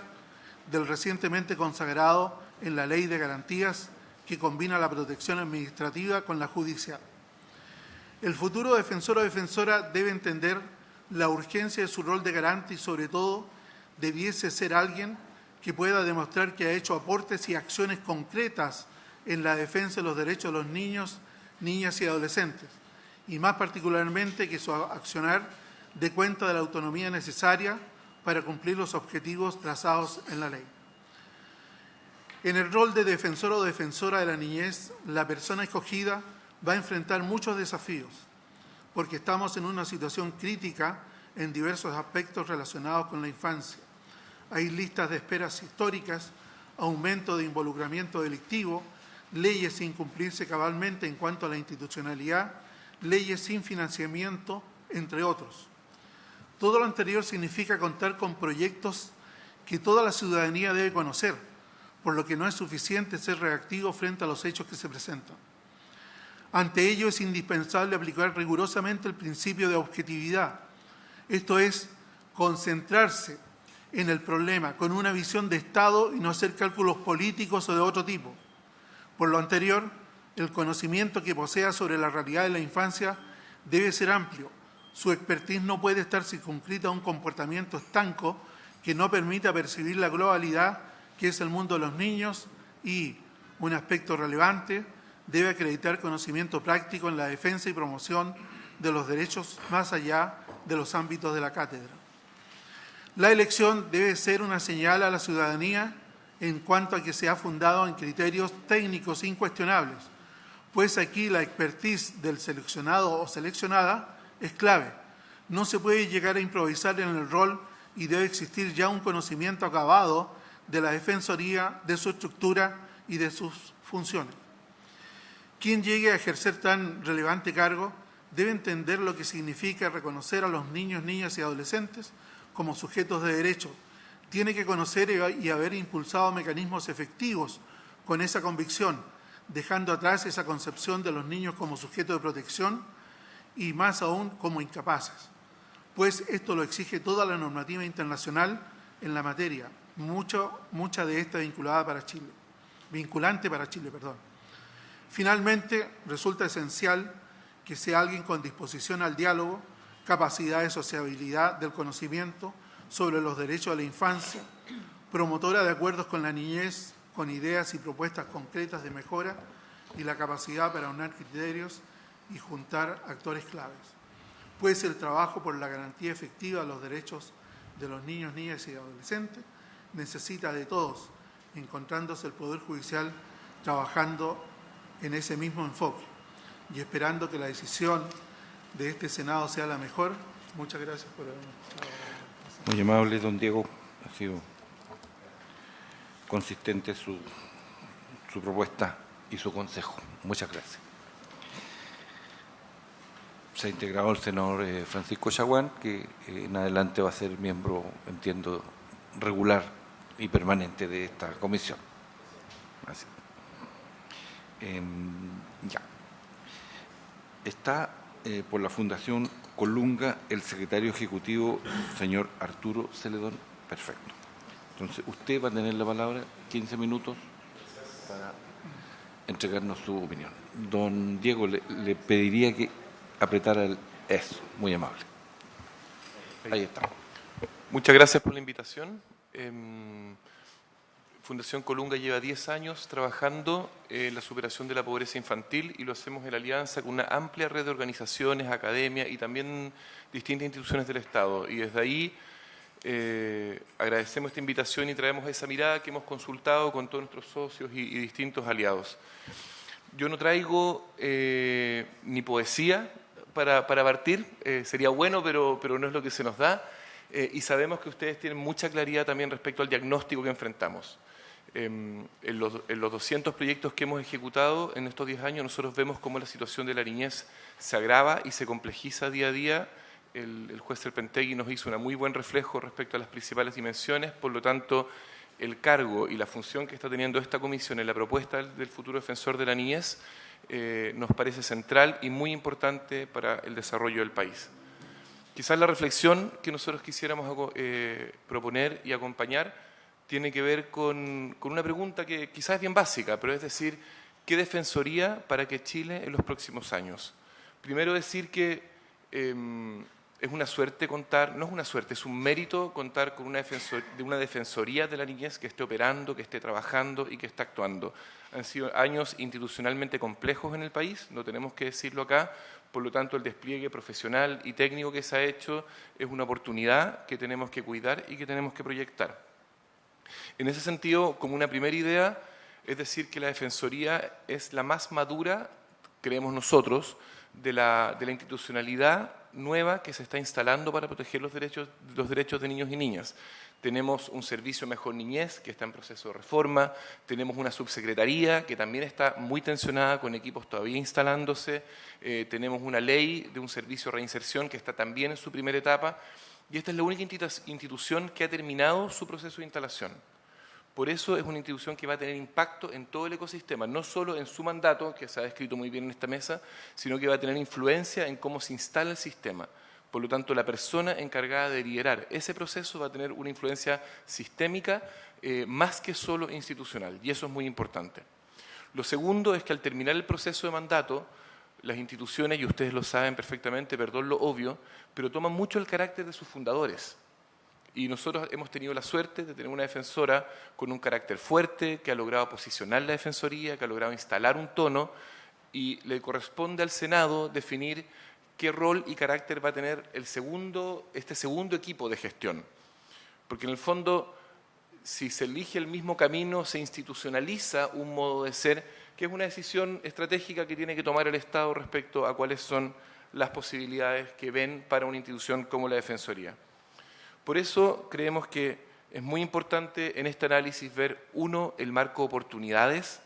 del recientemente consagrado en la Ley de Garantías, que combina la protección administrativa con la judicial. El futuro defensor o defensora debe entender la urgencia de su rol de garante y, sobre todo, debiese ser alguien que pueda demostrar que ha hecho aportes y acciones concretas en la defensa de los derechos de los niños, niñas y adolescentes, y más particularmente que su accionar dé cuenta de la autonomía necesaria para cumplir los objetivos trazados en la ley. En el rol de defensor o defensora de la niñez, la persona escogida va a enfrentar muchos desafíos, porque estamos en una situación crítica en diversos aspectos relacionados con la infancia. Hay listas de esperas históricas, aumento de involucramiento delictivo, leyes sin cumplirse cabalmente en cuanto a la institucionalidad, leyes sin financiamiento, entre otros. Todo lo anterior significa contar con proyectos que toda la ciudadanía debe conocer, por lo que no es suficiente ser reactivo frente a los hechos que se presentan. Ante ello es indispensable aplicar rigurosamente el principio de objetividad, esto es, concentrarse en el problema con una visión de Estado y no hacer cálculos políticos o de otro tipo. Por lo anterior, el conocimiento que posea sobre la realidad de la infancia debe ser amplio. Su expertise no puede estar circunscrita a un comportamiento estanco que no permita percibir la globalidad que es el mundo de los niños y, un aspecto relevante, debe acreditar conocimiento práctico en la defensa y promoción de los derechos más allá de los ámbitos de la cátedra. La elección debe ser una señal a la ciudadanía en cuanto a que se ha fundado en criterios técnicos incuestionables, pues aquí la expertise del seleccionado o seleccionada es clave. No se puede llegar a improvisar en el rol y debe existir ya un conocimiento acabado de la Defensoría, de su estructura y de sus funciones. Quien llegue a ejercer tan relevante cargo debe entender lo que significa reconocer a los niños, niñas y adolescentes como sujetos de derecho. Tiene que conocer y haber impulsado mecanismos efectivos con esa convicción, dejando atrás esa concepción de los niños como sujetos de protección y más aún como incapaces, pues esto lo exige toda la normativa internacional en la materia, mucha de esta vinculante para Chile. Finalmente, resulta esencial que sea alguien con disposición al diálogo, capacidad de sociabilidad del conocimiento sobre los derechos de la infancia, promotora de acuerdos con la niñez, con ideas y propuestas concretas de mejora y la capacidad para aunar criterios y juntar actores claves. Pues el trabajo por la garantía efectiva de los derechos de los niños, niñas y adolescentes necesita de todos, encontrándose el Poder Judicial trabajando en ese mismo enfoque y esperando que la decisión de este Senado sea la mejor. Muchas gracias por haberme escuchado. Muy amable, don Diego. Ha sido consistente su propuesta y su consejo. Muchas gracias. Se ha integrado el senador Francisco Chaguán, que en adelante va a ser miembro, entiendo, regular y permanente de esta comisión. Así. Ya. Está por la Fundación Colunga el secretario ejecutivo, señor Arturo Celedón. Perfecto. Entonces, usted va a tener la palabra 15 minutos para entregarnos su opinión. Don Diego, le pediría que apretara eso, muy amable. Ahí está. Muchas gracias por la invitación. Fundación Colunga lleva 10 años trabajando en la superación de la pobreza infantil y lo hacemos en alianza con una amplia red de organizaciones, academias y también distintas instituciones del Estado. Y desde ahí agradecemos esta invitación y traemos esa mirada que hemos consultado con todos nuestros socios y distintos aliados. Yo no traigo ni poesía para partir, sería bueno, pero no es lo que se nos da. Y sabemos que ustedes tienen mucha claridad también respecto al diagnóstico que enfrentamos. En los 200 proyectos que hemos ejecutado en estos 10 años, nosotros vemos cómo la situación de la niñez se agrava y se complejiza día a día. El juez Serpentegui nos hizo un muy buen reflejo respecto a las principales dimensiones, por lo tanto, el cargo y la función que está teniendo esta comisión en la propuesta del futuro defensor de la niñez nos parece central y muy importante para el desarrollo del país. Quizás la reflexión que nosotros quisiéramos proponer y acompañar tiene que ver con una pregunta que quizás es bien básica, pero es decir, ¿qué defensoría para que Chile en los próximos años? Primero decir que es una suerte contar, no es una suerte, es un mérito contar con una defensoría de la niñez que esté operando, que esté trabajando y que esté actuando. Han sido años institucionalmente complejos en el país, no tenemos que decirlo acá, por lo tanto el despliegue profesional y técnico que se ha hecho es una oportunidad que tenemos que cuidar y que tenemos que proyectar. En ese sentido, como una primera idea, es decir que la defensoría es la más madura, creemos nosotros, de la institucionalidad nueva que se está instalando para proteger los derechos de niños y niñas. Tenemos un servicio Mejor Niñez que está en proceso de reforma, tenemos una subsecretaría que también está muy tensionada con equipos todavía instalándose, tenemos una ley de un servicio de reinserción que está también en su primera etapa y esta es la única institución que ha terminado su proceso de instalación. Por eso es una institución que va a tener impacto en todo el ecosistema, no solo en su mandato, que se ha descrito muy bien en esta mesa, sino que va a tener influencia en cómo se instala el sistema. Por lo tanto, la persona encargada de liderar ese proceso va a tener una influencia sistémica más que solo institucional, y eso es muy importante. Lo segundo es que al terminar el proceso de mandato, las instituciones, y ustedes lo saben perfectamente, perdón lo obvio, pero toman mucho el carácter de sus fundadores. Y nosotros hemos tenido la suerte de tener una defensora con un carácter fuerte, que ha logrado posicionar la defensoría, que ha logrado instalar un tono, y le corresponde al Senado definir qué rol y carácter va a tener este segundo equipo de gestión. Porque en el fondo, si se elige el mismo camino, se institucionaliza un modo de ser, que es una decisión estratégica que tiene que tomar el Estado respecto a cuáles son las posibilidades que ven para una institución como la Defensoría. Por eso creemos que es muy importante en este análisis ver, uno, el marco de oportunidades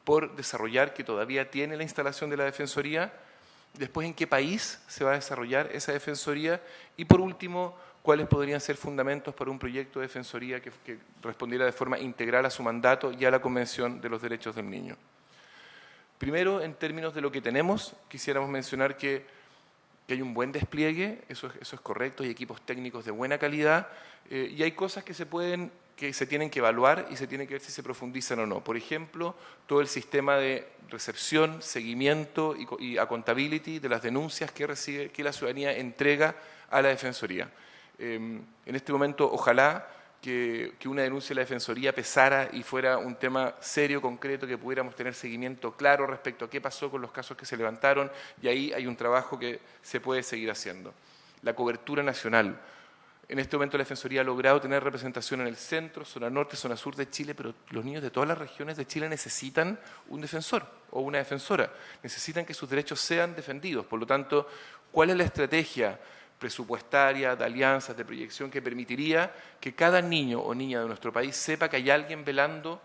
por desarrollar que todavía tiene la instalación de la Defensoría, después en qué país se va a desarrollar esa Defensoría y por último, cuáles podrían ser fundamentos para un proyecto de Defensoría que respondiera de forma integral a su mandato y a la Convención de los Derechos del Niño. Primero, en términos de lo que tenemos, quisiéramos mencionar que hay un buen despliegue, eso es correcto, hay equipos técnicos de buena calidad y hay cosas que se tienen que evaluar y se tiene que ver si se profundizan o no. Por ejemplo, todo el sistema de recepción, seguimiento y accountability de las denuncias que la ciudadanía entrega a la Defensoría. En este momento, ojalá que una denuncia de la Defensoría pesara y fuera un tema serio, concreto, que pudiéramos tener seguimiento claro respecto a qué pasó con los casos que se levantaron, y ahí hay un trabajo que se puede seguir haciendo. La cobertura nacional. En este momento la Defensoría ha logrado tener representación en el centro, zona norte, zona sur de Chile, pero los niños de todas las regiones de Chile necesitan un defensor o una defensora, necesitan que sus derechos sean defendidos. Por lo tanto, ¿cuál es la estrategia presupuestaria, de alianzas, de proyección que permitiría que cada niño o niña de nuestro país sepa que hay alguien velando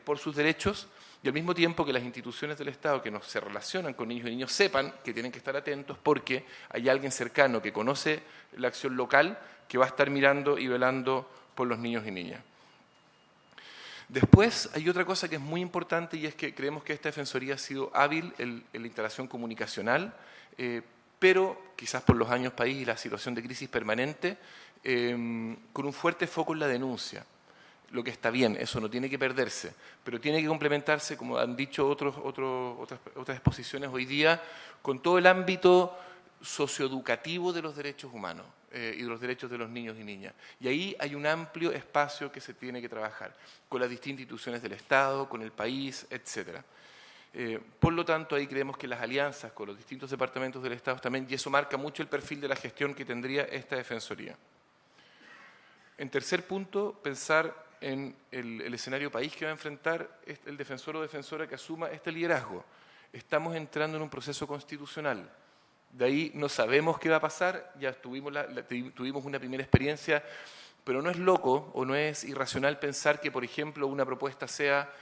por sus derechos y al mismo tiempo que las instituciones del Estado que se relacionan con niños y niños sepan que tienen que estar atentos porque hay alguien cercano que conoce la acción local que va a estar mirando y velando por los niños y niñas? Después hay otra cosa que es muy importante y es que creemos que esta Defensoría ha sido hábil en la instalación comunicacional, pero quizás por los años país y la situación de crisis permanente, con un fuerte foco en la denuncia. lo que está bien, eso no tiene que perderse, pero tiene que complementarse, como han dicho otras exposiciones hoy día, con todo el ámbito socioeducativo de los derechos humanos y de los derechos de los niños y niñas. Y ahí hay un amplio espacio que se tiene que trabajar, con las distintas instituciones del Estado, con el país, etcétera. Por lo tanto, ahí creemos que las alianzas con los distintos departamentos del Estado también, y eso marca mucho el perfil de la gestión que tendría esta Defensoría. En tercer punto, pensar en el escenario país que va a enfrentar el defensor o defensora que asuma este liderazgo. Estamos entrando en un proceso constitucional. De ahí no sabemos qué va a pasar, ya tuvimos una primera experiencia, pero no es loco o no es irracional pensar que, por ejemplo, una propuesta sea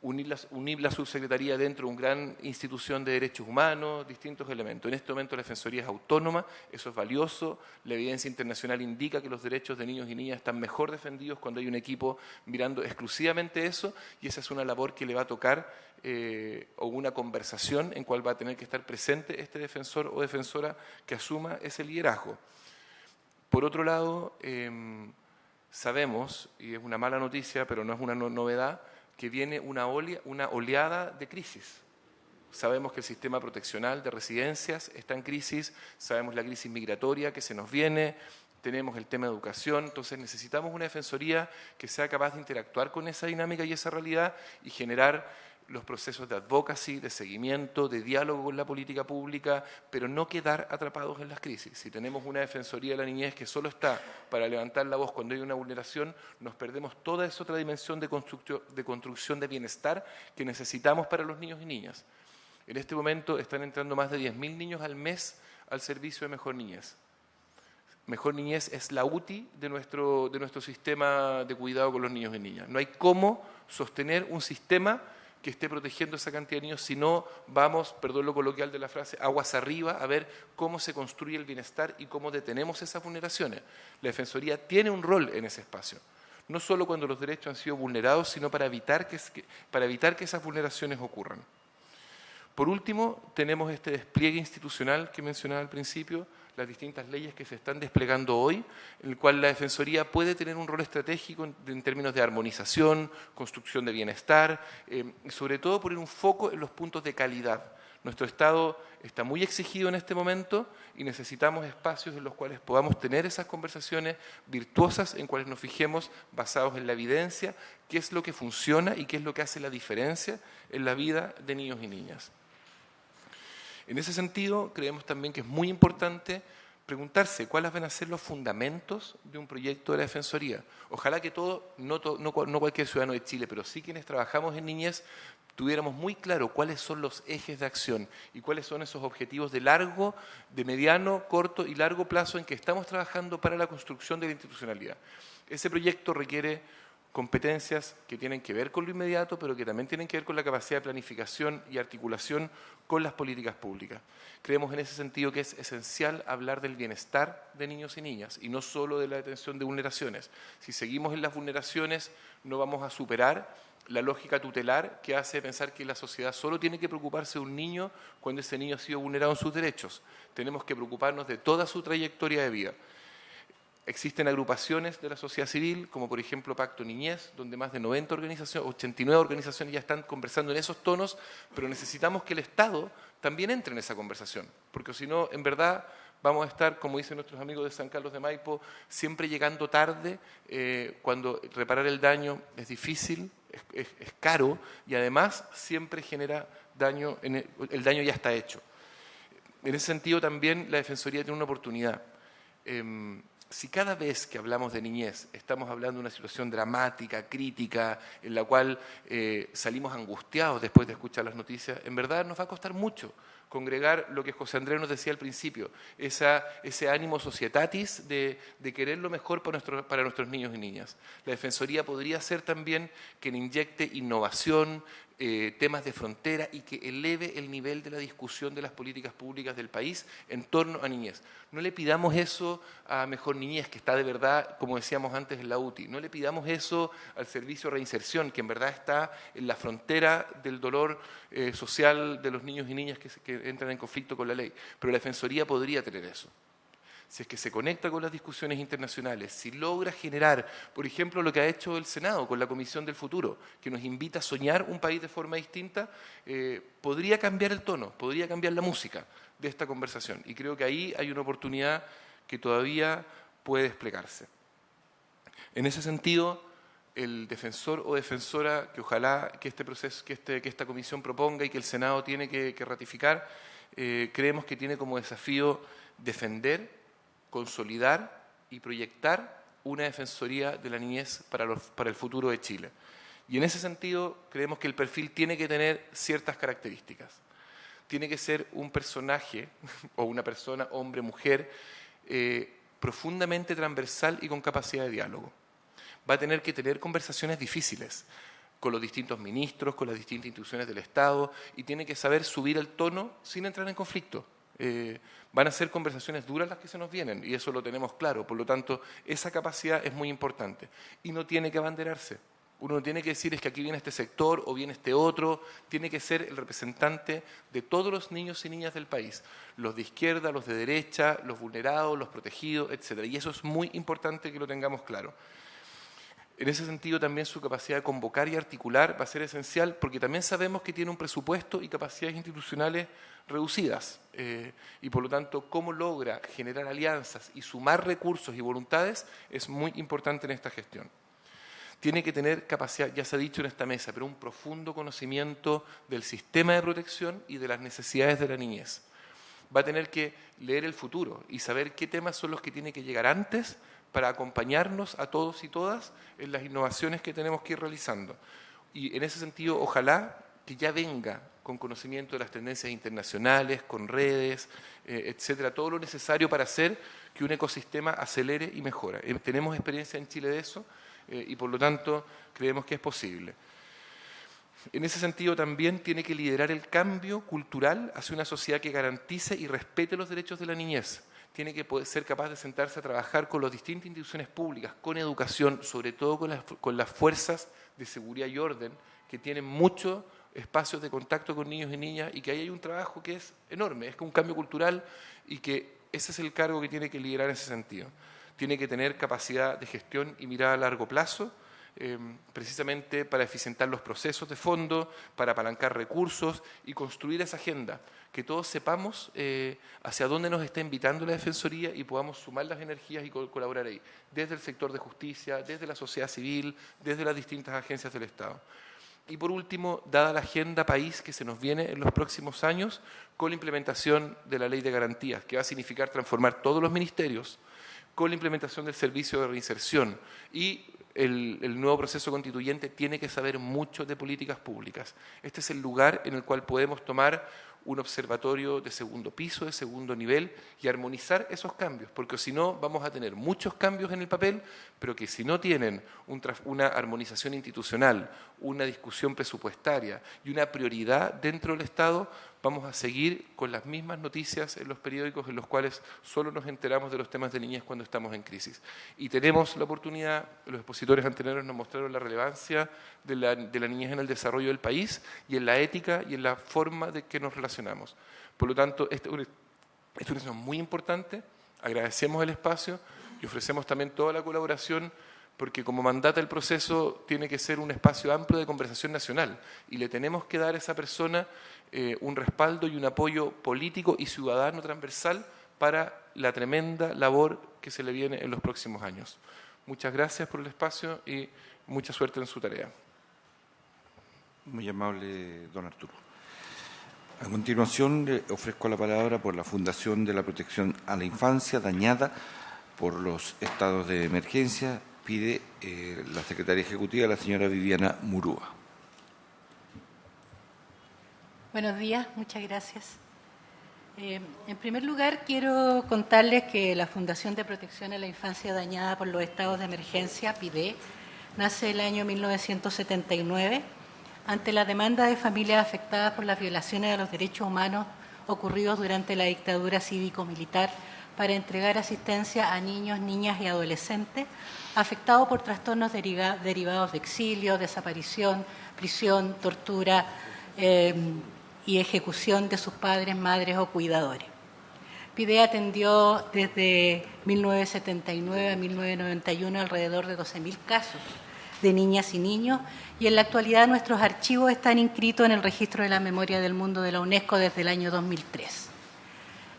unir la subsecretaría dentro de una gran institución de derechos humanos, distintos elementos. En este momento la Defensoría es autónoma, eso es valioso, la evidencia internacional indica que los derechos de niños y niñas están mejor defendidos cuando hay un equipo mirando exclusivamente eso, y esa es una labor que le va a tocar, o una conversación en cual va a tener que estar presente este defensor o defensora que asuma ese liderazgo. Por otro lado, sabemos, y es una mala noticia, pero no es una novedad, que viene una oleada de crisis. Sabemos que el sistema proteccional de residencias está en crisis, sabemos la crisis migratoria que se nos viene, tenemos el tema de educación, entonces necesitamos una defensoría que sea capaz de interactuar con esa dinámica y esa realidad y generar los procesos de advocacy, de seguimiento, de diálogo con la política pública, pero no quedar atrapados en las crisis. Si tenemos una Defensoría de la Niñez que solo está para levantar la voz cuando hay una vulneración, nos perdemos toda esa otra dimensión de construcción de bienestar que necesitamos para los niños y niñas. En este momento están entrando más de 10.000 niños al mes al servicio de Mejor Niñez. Mejor Niñez es la UTI de nuestro sistema de cuidado con los niños y niñas. No hay cómo sostener un sistema que esté protegiendo esa cantidad de niños, si no vamos, perdón lo coloquial de la frase, aguas arriba, a ver cómo se construye el bienestar y cómo detenemos esas vulneraciones. La Defensoría tiene un rol en ese espacio, no solo cuando los derechos han sido vulnerados, sino para evitar que esas vulneraciones ocurran. Por último, tenemos este despliegue institucional que mencionaba al principio, las distintas leyes que se están desplegando hoy, en el cual la Defensoría puede tener un rol estratégico en términos de armonización, construcción de bienestar, y sobre todo poner un foco en los puntos de calidad. Nuestro Estado está muy exigido en este momento y necesitamos espacios en los cuales podamos tener esas conversaciones virtuosas, en cuales nos fijemos basados en la evidencia, qué es lo que funciona y qué es lo que hace la diferencia en la vida de niños y niñas. En ese sentido, creemos también que es muy importante preguntarse cuáles van a ser los fundamentos de un proyecto de la Defensoría. Ojalá que no cualquier ciudadano de Chile, pero sí quienes trabajamos en niñez, tuviéramos muy claro cuáles son los ejes de acción y cuáles son esos objetivos de mediano, corto y largo plazo en que estamos trabajando para la construcción de la institucionalidad. Ese proyecto requiere competencias que tienen que ver con lo inmediato, pero que también tienen que ver con la capacidad de planificación y articulación con las políticas públicas. Creemos en ese sentido que es esencial hablar del bienestar de niños y niñas y no solo de la detención de vulneraciones. Si seguimos en las vulneraciones, no vamos a superar la lógica tutelar que hace pensar que la sociedad solo tiene que preocuparse de un niño cuando ese niño ha sido vulnerado en sus derechos. Tenemos que preocuparnos de toda su trayectoria de vida. Existen agrupaciones de la sociedad civil, como por ejemplo Pacto Niñez, donde más de 90 organizaciones, 89 organizaciones ya están conversando en esos tonos, pero necesitamos que el Estado también entre en esa conversación, porque si no, en verdad, vamos a estar, como dicen nuestros amigos de San Carlos de Maipo, siempre llegando tarde, cuando reparar el daño es difícil, es caro y además siempre genera daño, el daño ya está hecho. En ese sentido también la Defensoría tiene una oportunidad. Si cada vez que hablamos de niñez estamos hablando de una situación dramática, crítica, en la cual salimos angustiados después de escuchar las noticias, en verdad nos va a costar mucho congregar lo que José Andrés nos decía al principio, ese ánimo societatis de querer lo mejor para nuestros niños y niñas. La Defensoría podría ser también quien inyecte innovación, temas de frontera y que eleve el nivel de la discusión de las políticas públicas del país en torno a niñez. No le pidamos eso a Mejor Niñez, que está de verdad, como decíamos antes, en la UTI. No le pidamos eso al Servicio de Reinserción, que en verdad está en la frontera del dolor social de los niños y niñas que entran en conflicto con la ley. Pero la Defensoría podría tener eso. si es que se conecta con las discusiones internacionales, si logra generar, por ejemplo, lo que ha hecho el Senado con la Comisión del Futuro, que nos invita a soñar un país de forma distinta, podría cambiar el tono, podría cambiar la música de esta conversación. Y creo que ahí hay una oportunidad que todavía puede desplegarse. En ese sentido, el defensor o defensora que ojalá que este proceso, que esta comisión proponga y que el Senado tiene que ratificar, creemos que tiene como desafío defender, consolidar y proyectar una defensoría de la niñez para el futuro de Chile. Y en ese sentido creemos que el perfil tiene que tener ciertas características. Tiene que ser un personaje o una persona, hombre, mujer, profundamente transversal y con capacidad de diálogo. Va a tener que tener conversaciones difíciles con los distintos ministros, con las distintas instituciones del Estado, y tiene que saber subir el tono sin entrar en conflicto. Van a ser conversaciones duras las que se nos vienen, y eso lo tenemos claro. Por lo tanto, esa capacidad es muy importante. Y no tiene que abanderarse. Uno no tiene que decir es que aquí viene este sector o viene este otro. Tiene que ser el representante de todos los niños y niñas del país. Los de izquierda, los de derecha, los vulnerados, los protegidos, etc. Y eso es muy importante que lo tengamos claro. En ese sentido, también su capacidad de convocar y articular va a ser esencial, porque también sabemos que tiene un presupuesto y capacidades institucionales reducidas. Y por lo tanto, cómo logra generar alianzas y sumar recursos y voluntades es muy importante en esta gestión. Tiene que tener capacidad, ya se ha dicho en esta mesa, pero un profundo conocimiento del sistema de protección y de las necesidades de la niñez. Va a tener que leer el futuro y saber qué temas son los que tiene que llegar antes para acompañarnos a todos y todas en las innovaciones que tenemos que ir realizando. Y en ese sentido, ojalá que ya venga con conocimiento de las tendencias internacionales, con redes, etcétera, todo lo necesario para hacer que un ecosistema acelere y mejore. Tenemos experiencia en Chile de eso y por lo tanto creemos que es posible. En ese sentido también tiene que liderar el cambio cultural hacia una sociedad que garantice y respete los derechos de la niñez. Tiene que poder ser capaz de sentarse a trabajar con las distintas instituciones públicas, con educación, sobre todo con las fuerzas de seguridad y orden, que tienen muchos espacios de contacto con niños y niñas, y que ahí hay un trabajo que es enorme, es un cambio cultural, y que ese es el cargo que tiene que liderar en ese sentido. Tiene que tener capacidad de gestión y mirada a largo plazo, precisamente para eficientar los procesos de fondo, para apalancar recursos y construir esa agenda, que todos sepamos hacia dónde nos está invitando la Defensoría y podamos sumar las energías y colaborar ahí, desde el sector de justicia, desde la sociedad civil, desde las distintas agencias del Estado. Y por último, dada la agenda país que se nos viene en los próximos años, con la implementación de la Ley de Garantías, que va a significar transformar todos los ministerios, con la implementación del servicio de reinserción y el nuevo proceso constituyente tiene que saber mucho de políticas públicas. Este es el lugar en el cual podemos tomar un observatorio de segundo piso, de segundo nivel, y armonizar esos cambios, porque si no vamos a tener muchos cambios en el papel, pero que si no tienen una armonización institucional, una discusión presupuestaria y una prioridad dentro del Estado, vamos a seguir con las mismas noticias en los periódicos en los cuales solo nos enteramos de los temas de niñez cuando estamos en crisis. Y tenemos la oportunidad, los expositores anteriores nos mostraron la relevancia de la niñez en el desarrollo del país y en la ética y en la forma de que nos relacionamos. Por lo tanto, esto es una decisión muy importante, agradecemos el espacio y ofrecemos también toda la colaboración, porque como mandata el proceso tiene que ser un espacio amplio de conversación nacional y le tenemos que dar a esa persona un respaldo y un apoyo político y ciudadano transversal para la tremenda labor que se le viene en los próximos años. Muchas gracias por el espacio y mucha suerte en su tarea. Muy amable, don Arturo. A continuación, le ofrezco la palabra por la Fundación de la Protección a la Infancia dañada por los estados de emergencia. Pide la secretaria ejecutiva, la señora Viviana Murúa. Buenos días, muchas gracias. En primer lugar, quiero contarles que la Fundación de Protección a la Infancia dañada por los estados de emergencia, PIDE, nace el año 1979 ante la demanda de familias afectadas por las violaciones de los derechos humanos ocurridos durante la dictadura cívico-militar para entregar asistencia a niños, niñas y adolescentes afectados por trastornos derivados de exilio, desaparición, prisión, tortura y ejecución de sus padres, madres o cuidadores. PIDE atendió desde 1979 a 1991 alrededor de 12.000 casos de niñas y niños, y en la actualidad nuestros archivos están inscritos en el Registro de la Memoria del Mundo de la UNESCO desde el año 2003.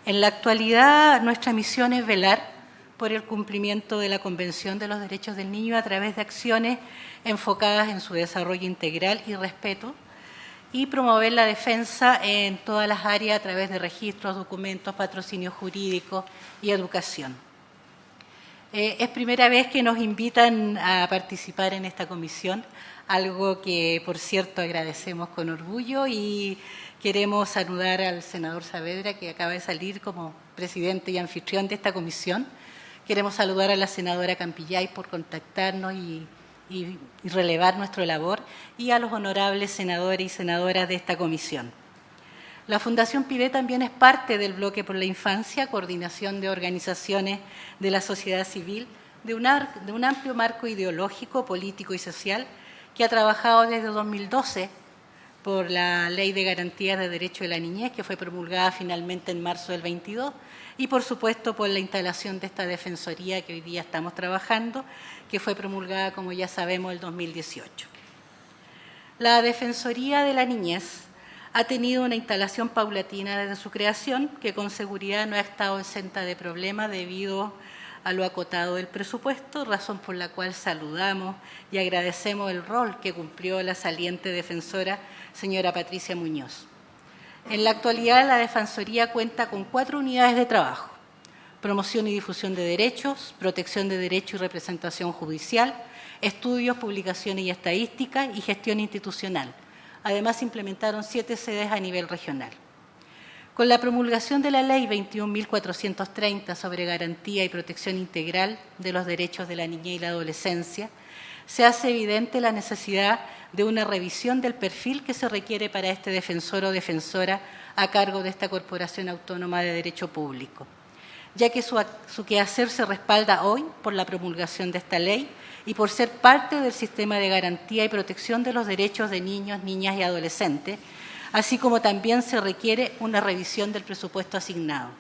En la actualidad nuestra misión es velar por el cumplimiento de la Convención de los Derechos del Niño a través de acciones enfocadas en su desarrollo integral y respeto, y promover la defensa en todas las áreas a través de registros, documentos, patrocinio jurídico y educación. Es primera vez que nos invitan a participar en esta comisión, algo que, por cierto, agradecemos con orgullo, y queremos saludar al senador Saavedra, que acaba de salir como presidente y anfitrión de esta comisión. Queremos saludar a la senadora Campillay por contactarnos y relevar nuestra labor, y a los honorables senadores y senadoras de esta comisión. La Fundación PIDE también es parte del Bloque por la Infancia, coordinación de organizaciones de la sociedad civil, de un amplio marco ideológico, político y social, que ha trabajado desde 2012 por la Ley de Garantías de Derecho de la Niñez, que fue promulgada finalmente en marzo del 22, y por supuesto por la instalación de esta Defensoría que hoy día estamos trabajando, que fue promulgada, como ya sabemos, el 2018. La Defensoría de la Niñez ha tenido una instalación paulatina desde su creación, que con seguridad no ha estado exenta de problemas debido a lo acotado del presupuesto, razón por la cual saludamos y agradecemos el rol que cumplió la saliente defensora, señora Patricia Muñoz. En la actualidad, la Defensoría cuenta con 4 unidades de trabajo: promoción y difusión de derechos, protección de derecho y representación judicial, estudios, publicaciones y estadística, y gestión institucional. Además, implementaron 7 sedes a nivel regional. Con la promulgación de la Ley 21.430 sobre garantía y protección integral de los derechos de la niñez y la adolescencia, se hace evidente la necesidad de una revisión del perfil que se requiere para este defensor o defensora a cargo de esta Corporación Autónoma de Derecho Público, ya que su quehacer se respalda hoy por la promulgación de esta ley y por ser parte del sistema de garantía y protección de los derechos de niños, niñas y adolescentes, así como también se requiere una revisión del presupuesto asignado.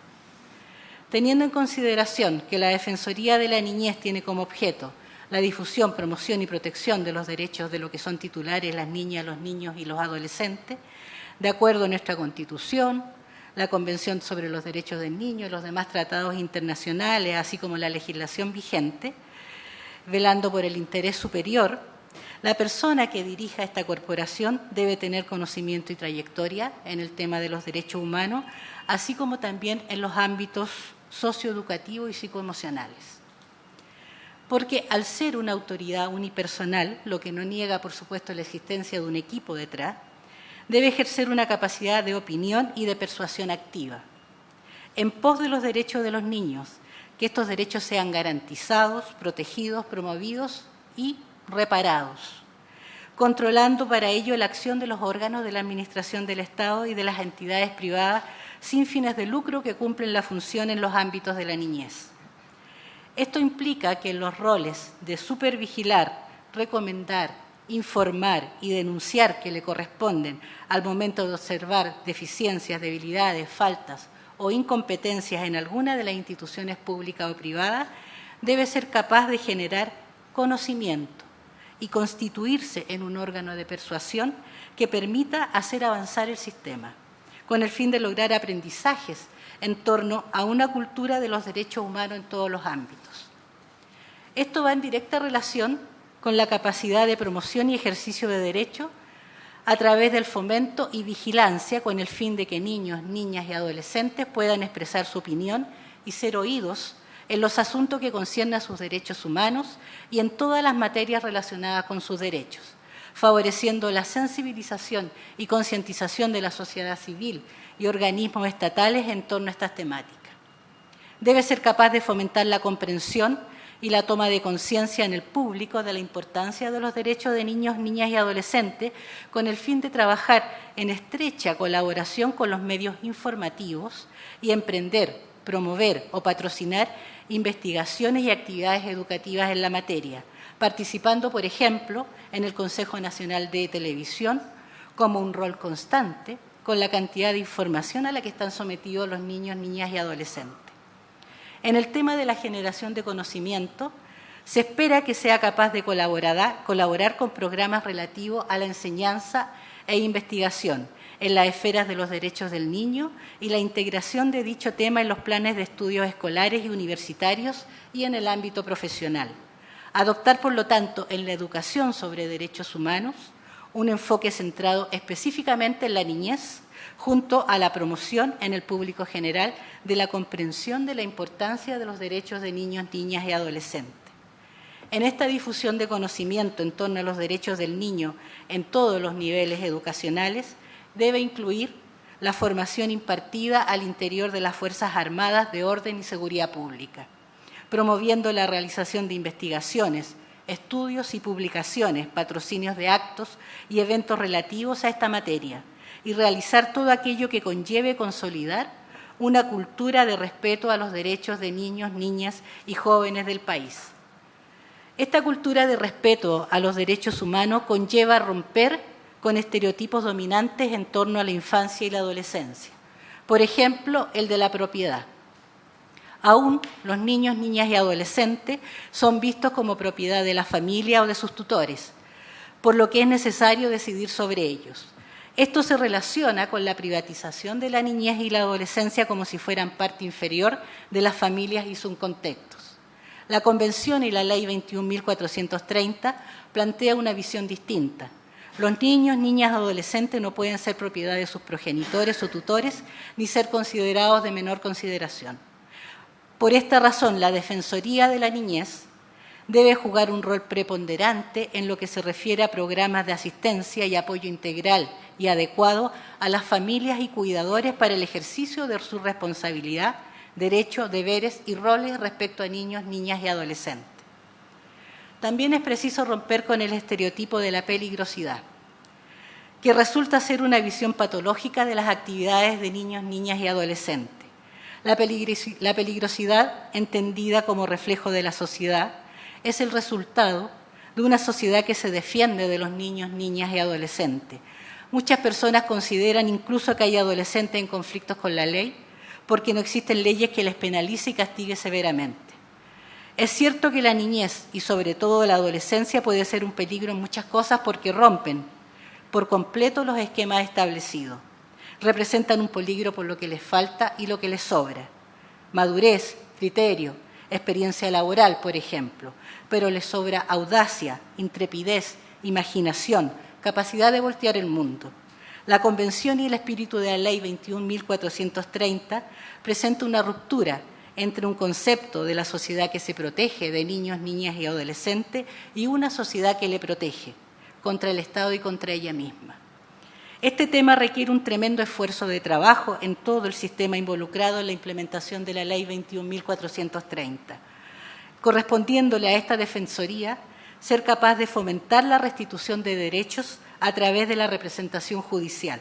Teniendo en consideración que la Defensoría de la Niñez tiene como objeto la difusión, promoción y protección de los derechos de lo que son titulares las niñas, los niños y los adolescentes, de acuerdo a nuestra Constitución, la Convención sobre los Derechos del Niño y los demás tratados internacionales, así como la legislación vigente, velando por el interés superior, la persona que dirija esta corporación debe tener conocimiento y trayectoria en el tema de los derechos humanos, así como también en los ámbitos socioeducativos y psicoemocionales. Porque al ser una autoridad unipersonal, lo que no niega, por supuesto, la existencia de un equipo detrás, debe ejercer una capacidad de opinión y de persuasión activa, en pos de los derechos de los niños, que estos derechos sean garantizados, protegidos, promovidos y reparados, controlando para ello la acción de los órganos de la Administración del Estado y de las entidades privadas sin fines de lucro que cumplen la función en los ámbitos de la niñez. Esto implica que en los roles de supervigilar, recomendar, informar y denunciar que le corresponden al momento de observar deficiencias, debilidades, faltas o incompetencias en alguna de las instituciones públicas o privadas, debe ser capaz de generar conocimiento y constituirse en un órgano de persuasión que permita hacer avanzar el sistema, con el fin de lograr aprendizajes en torno a una cultura de los derechos humanos en todos los ámbitos. Esto va en directa relación con la capacidad de promoción y ejercicio de derechos a través del fomento y vigilancia con el fin de que niños, niñas y adolescentes puedan expresar su opinión y ser oídos en los asuntos que conciernen a sus derechos humanos y en todas las materias relacionadas con sus derechos, favoreciendo la sensibilización y concientización de la sociedad civil y organismos estatales en torno a estas temáticas. Debe ser capaz de fomentar la comprensión y la toma de conciencia en el público de la importancia de los derechos de niños, niñas y adolescentes, con el fin de trabajar en estrecha colaboración con los medios informativos y emprender, promover o patrocinar investigaciones y actividades educativas en la materia, participando, por ejemplo, en el Consejo Nacional de Televisión como un rol constante, con la cantidad de información a la que están sometidos los niños, niñas y adolescentes. En el tema de la generación de conocimiento, se espera que sea capaz de colaborar con programas relativos a la enseñanza e investigación en las esferas de los derechos del niño y la integración de dicho tema en los planes de estudios escolares y universitarios y en el ámbito profesional. Adoptar, por lo tanto, en la educación sobre derechos humanos un enfoque centrado específicamente en la niñez, junto a la promoción en el público general de la comprensión de la importancia de los derechos de niños, niñas y adolescentes. En esta difusión de conocimiento en torno a los derechos del niño en todos los niveles educacionales, debe incluir la formación impartida al interior de las Fuerzas Armadas de Orden y Seguridad Pública, promoviendo la realización de investigaciones, estudios y publicaciones, patrocinios de actos y eventos relativos a esta materia, y realizar todo aquello que conlleve consolidar una cultura de respeto a los derechos de niños, niñas y jóvenes del país. Esta cultura de respeto a los derechos humanos conlleva romper con estereotipos dominantes en torno a la infancia y la adolescencia. Por ejemplo, el de la propiedad. Aún los niños, niñas y adolescentes son vistos como propiedad de la familia o de sus tutores, por lo que es necesario decidir sobre ellos. Esto se relaciona con la privatización de la niñez y la adolescencia como si fueran parte inferior de las familias y sus contextos. La Convención y la Ley 21.430 plantea una visión distinta. Los niños, niñas y adolescentes no pueden ser propiedad de sus progenitores o tutores ni ser considerados de menor consideración. Por esta razón, la Defensoría de la Niñez debe jugar un rol preponderante en lo que se refiere a programas de asistencia y apoyo integral y adecuado a las familias y cuidadores para el ejercicio de su responsabilidad, derechos, deberes y roles respecto a niños, niñas y adolescentes. También es preciso romper con el estereotipo de la peligrosidad, que resulta ser una visión patológica de las actividades de niños, niñas y adolescentes. La peligrosidad, entendida como reflejo de la sociedad, es el resultado de una sociedad que se defiende de los niños, niñas y adolescentes. Muchas personas consideran incluso que hay adolescentes en conflictos con la ley porque no existen leyes que les penalice y castigue severamente. Es cierto que la niñez y sobre todo la adolescencia puede ser un peligro en muchas cosas porque rompen por completo los esquemas establecidos. Representan un peligro por lo que les falta y lo que les sobra. Madurez, criterio, experiencia laboral, por ejemplo, pero les sobra audacia, intrepidez, imaginación, capacidad de voltear el mundo. La Convención y el espíritu de la Ley 21.430 presenta una ruptura entre un concepto de la sociedad que se protege de niños, niñas y adolescentes y una sociedad que le protege contra el Estado y contra ella misma. Este tema requiere un tremendo esfuerzo de trabajo en todo el sistema involucrado en la implementación de la Ley 21.430, correspondiéndole a esta Defensoría ser capaz de fomentar la restitución de derechos a través de la representación judicial,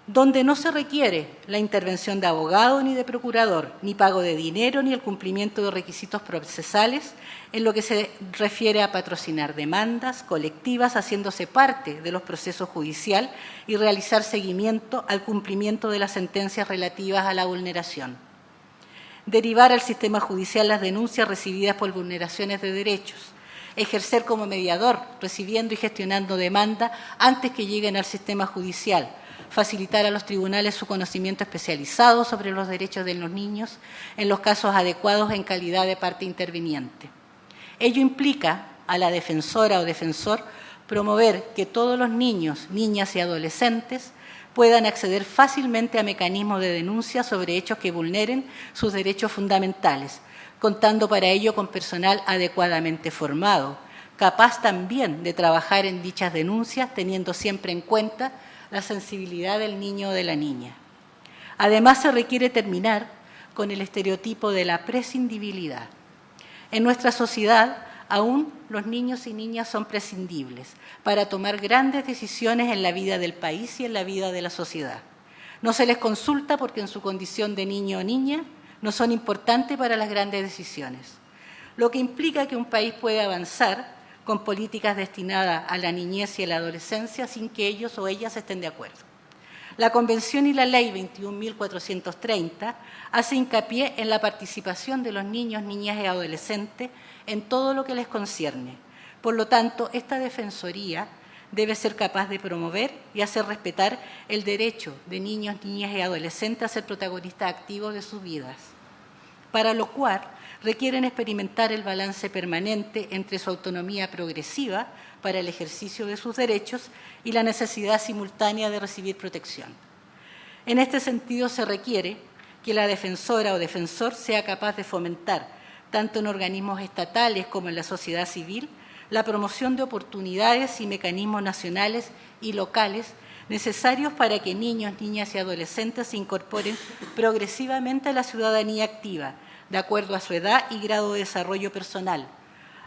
donde no se requiere la intervención de abogado ni de procurador, ni pago de dinero, ni el cumplimiento de requisitos procesales en lo que se refiere a patrocinar demandas colectivas haciéndose parte de los procesos judiciales y realizar seguimiento al cumplimiento de las sentencias relativas a la vulneración. Derivar al sistema judicial las denuncias recibidas por vulneraciones de derechos. Ejercer como mediador, recibiendo y gestionando demandas antes que lleguen al sistema judicial. Facilitar a los tribunales su conocimiento especializado sobre los derechos de los niños en los casos adecuados en calidad de parte interviniente. Ello implica a la defensora o defensor promover que todos los niños, niñas y adolescentes puedan acceder fácilmente a mecanismos de denuncia sobre hechos que vulneren sus derechos fundamentales, contando para ello con personal adecuadamente formado, capaz también de trabajar en dichas denuncias, teniendo siempre en cuenta la sensibilidad del niño o de la niña. Además, se requiere terminar con el estereotipo de la prescindibilidad. En nuestra sociedad, aún los niños y niñas son prescindibles para tomar grandes decisiones en la vida del país y en la vida de la sociedad. No se les consulta porque en su condición de niño o niña no son importantes para las grandes decisiones, lo que implica que un país puede avanzar con políticas destinadas a la niñez y a la adolescencia sin que ellos o ellas estén de acuerdo. La Convención y la Ley 21.430 hace hincapié en la participación de los niños, niñas y adolescentes en todo lo que les concierne. Por lo tanto, esta Defensoría debe ser capaz de promover y hacer respetar el derecho de niños, niñas y adolescentes a ser protagonistas activos de sus vidas, para lo cual requieren experimentar el balance permanente entre su autonomía progresiva para el ejercicio de sus derechos y la necesidad simultánea de recibir protección. En este sentido, se requiere que la defensora o defensor sea capaz de fomentar, tanto en organismos estatales como en la sociedad civil, la promoción de oportunidades y mecanismos nacionales y locales necesarios para que niños, niñas y adolescentes se incorporen progresivamente a la ciudadanía activa, de acuerdo a su edad y grado de desarrollo personal,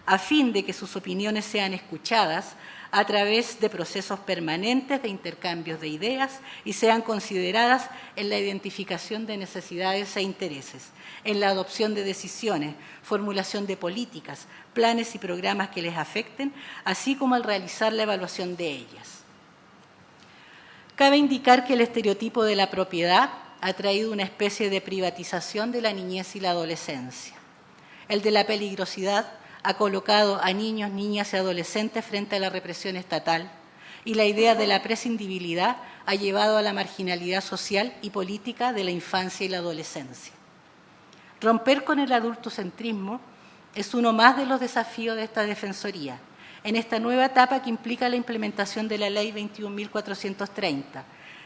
a fin de que sus opiniones sean escuchadas a través de procesos permanentes de intercambios de ideas y sean consideradas en la identificación de necesidades e intereses, en la adopción de decisiones, formulación de políticas, planes y programas que les afecten, así como al realizar la evaluación de ellas. Cabe indicar que el estereotipo de la propiedad ha traído una especie de privatización de la niñez y la adolescencia. El de la peligrosidad ha colocado a niños, niñas y adolescentes frente a la represión estatal, y la idea de la prescindibilidad ha llevado a la marginalidad social y política de la infancia y la adolescencia. Romper con el adultocentrismo es uno más de los desafíos de esta Defensoría, en esta nueva etapa que implica la implementación de la Ley 21.430.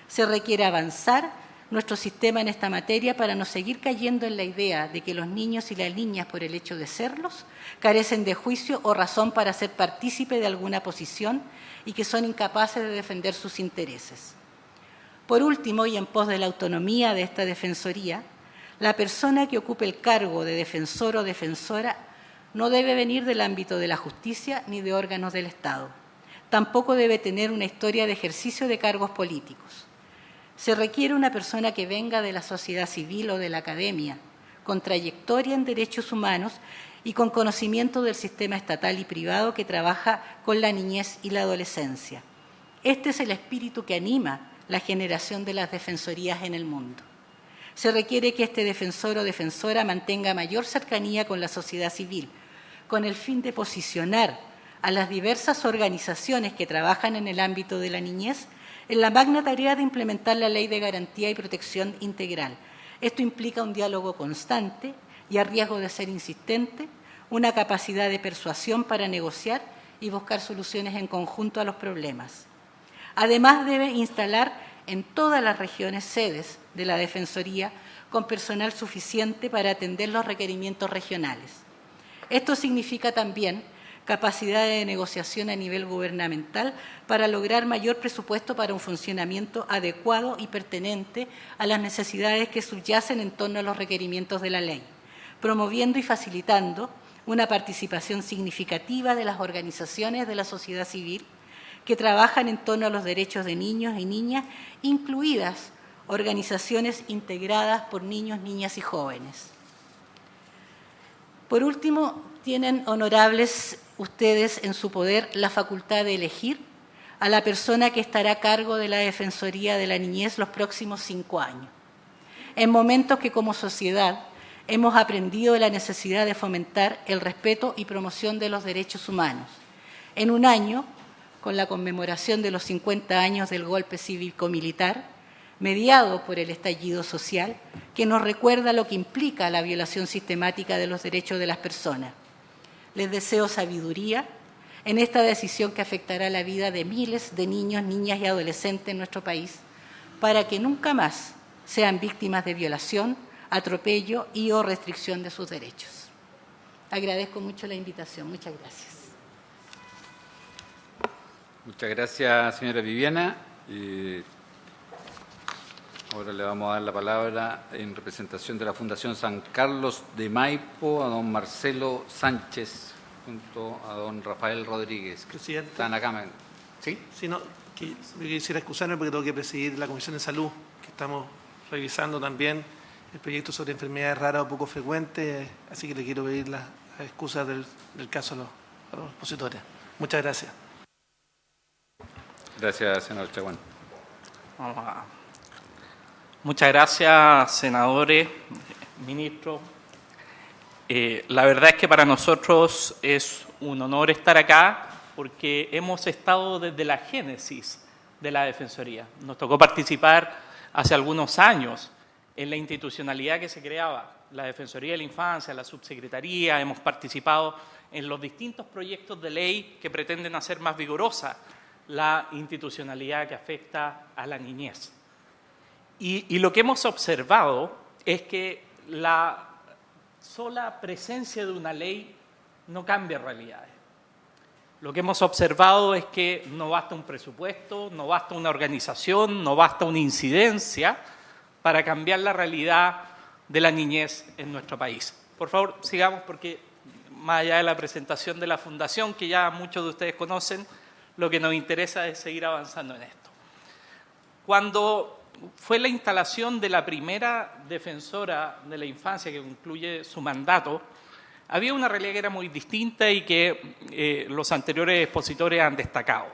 Se requiere avanzar nuestro sistema en esta materia para no seguir cayendo en la idea de que los niños y las niñas, por el hecho de serlos, carecen de juicio o razón para ser partícipe de alguna posición y que son incapaces de defender sus intereses. Por último, y en pos de la autonomía de esta Defensoría, la persona que ocupe el cargo de defensor o defensora no debe venir del ámbito de la justicia ni de órganos del Estado. Tampoco debe tener una historia de ejercicio de cargos políticos. Se requiere una persona que venga de la sociedad civil o de la academia, con trayectoria en derechos humanos y con conocimiento del sistema estatal y privado que trabaja con la niñez y la adolescencia. Este es el espíritu que anima la generación de las defensorías en el mundo. Se requiere que este defensor o defensora mantenga mayor cercanía con la sociedad civil, con el fin de posicionar a las diversas organizaciones que trabajan en el ámbito de la niñez en la magna tarea de implementar la Ley de Garantía y Protección Integral. Esto implica un diálogo constante y, a riesgo de ser insistente, una capacidad de persuasión para negociar y buscar soluciones en conjunto a los problemas. Además, debe instalar en todas las regiones sedes de la Defensoría con personal suficiente para atender los requerimientos regionales. Esto significa también capacidad de negociación a nivel gubernamental para lograr mayor presupuesto para un funcionamiento adecuado y pertinente a las necesidades que subyacen en torno a los requerimientos de la ley, promoviendo y facilitando una participación significativa de las organizaciones de la sociedad civil que trabajan en torno a los derechos de niños y niñas, incluidas organizaciones integradas por niños, niñas y jóvenes. Por último, tienen, honorables, ustedes en su poder la facultad de elegir a la persona que estará a cargo de la Defensoría de la Niñez los próximos 5 años. En momentos que como sociedad hemos aprendido de la necesidad de fomentar el respeto y promoción de los derechos humanos. En un año, con la conmemoración de los 50 años del golpe cívico-militar, mediado por el estallido social, que nos recuerda lo que implica la violación sistemática de los derechos de las personas. Les deseo sabiduría en esta decisión que afectará la vida de miles de niños, niñas y adolescentes en nuestro país, para que nunca más sean víctimas de violación, atropello y o restricción de sus derechos. Agradezco mucho la invitación. Muchas gracias. Muchas gracias, señora Viviana. Ahora le vamos a dar la palabra en representación de la Fundación San Carlos de Maipo a don Marcelo Sánchez junto a don Rafael Rodríguez. Presidente. Están acá. ¿Sí? Sí, no, quisiera excusarme porque tengo que presidir la Comisión de Salud, que estamos revisando también el proyecto sobre enfermedades raras o poco frecuentes, así que le quiero pedir las excusas del caso a los expositores. Muchas gracias. Gracias, senador Chaguán. Vamos a Muchas gracias, senadores, ministros. La verdad es que para nosotros es un honor estar acá porque hemos estado desde la génesis de la Defensoría. Nos tocó participar hace algunos años en la institucionalidad que se creaba, la Defensoría de la Infancia, la Subsecretaría. Hemos participado en los distintos proyectos de ley que pretenden hacer más vigorosa la institucionalidad que afecta a la niñez. Y lo que hemos observado es que la sola presencia de una ley no cambia realidades. Lo que hemos observado es que no basta un presupuesto, no basta una organización, no basta una incidencia para cambiar la realidad de la niñez en nuestro país. Por favor, sigamos, porque más allá de la presentación de la Fundación, que ya muchos de ustedes conocen, lo que nos interesa es seguir avanzando en esto. Cuando fue la instalación de la primera defensora de la infancia que concluye su mandato, había una realidad que era muy distinta y que los anteriores expositores han destacado,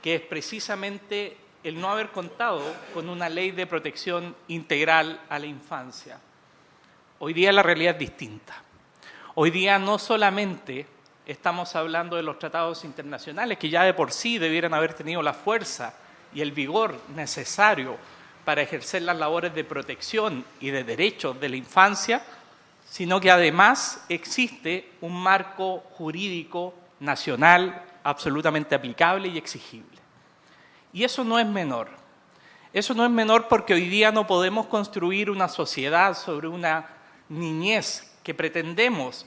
que es precisamente el no haber contado con una ley de protección integral a la infancia. Hoy día la realidad es distinta. Hoy día no solamente estamos hablando de los tratados internacionales, que ya de por sí debieran haber tenido la fuerza y el vigor necesario para ejercer las labores de protección y de derechos de la infancia, sino que además existe un marco jurídico nacional absolutamente aplicable y exigible. Y eso no es menor. Eso no es menor porque hoy día no podemos construir una sociedad sobre una niñez que pretendemos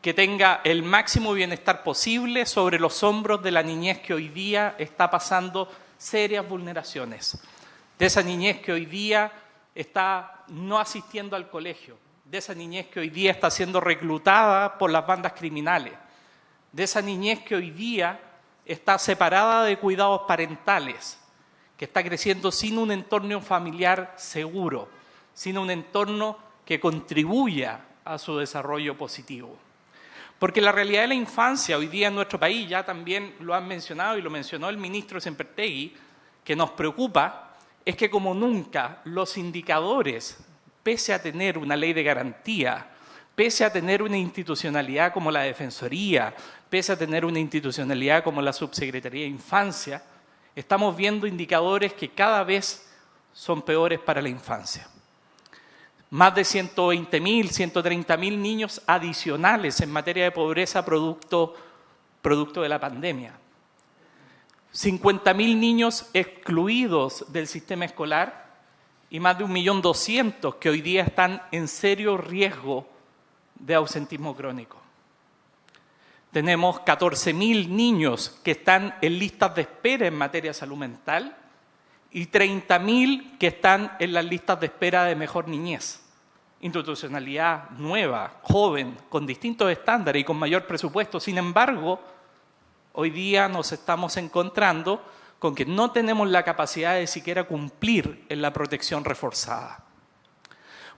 que tenga el máximo bienestar posible sobre los hombros de la niñez que hoy día está pasando serias vulneraciones, de esa niñez que hoy día está no asistiendo al colegio, de esa niñez que hoy día está siendo reclutada por las bandas criminales, de esa niñez que hoy día está separada de cuidados parentales, que está creciendo sin un entorno familiar seguro, sin un entorno que contribuya a su desarrollo positivo. Porque la realidad de la infancia hoy día en nuestro país, ya también lo han mencionado y lo mencionó el ministro Sempertegui, que nos preocupa, es que como nunca los indicadores, pese a tener una ley de garantía, pese a tener una institucionalidad como la Defensoría, pese a tener una institucionalidad como la Subsecretaría de Infancia, estamos viendo indicadores que cada vez son peores para la infancia. Más de 120.000, 130.000 niños adicionales en materia de pobreza producto de la pandemia. 50.000 niños excluidos del sistema escolar y más de 1.200.000 que hoy día están en serio riesgo de ausentismo crónico. Tenemos 14.000 niños que están en listas de espera en materia de salud mental y 30.000 que están en las listas de espera de mejor niñez. Institucionalidad nueva, joven, con distintos estándares y con mayor presupuesto. Sin embargo, hoy día nos estamos encontrando con que no tenemos la capacidad de siquiera cumplir en la protección reforzada.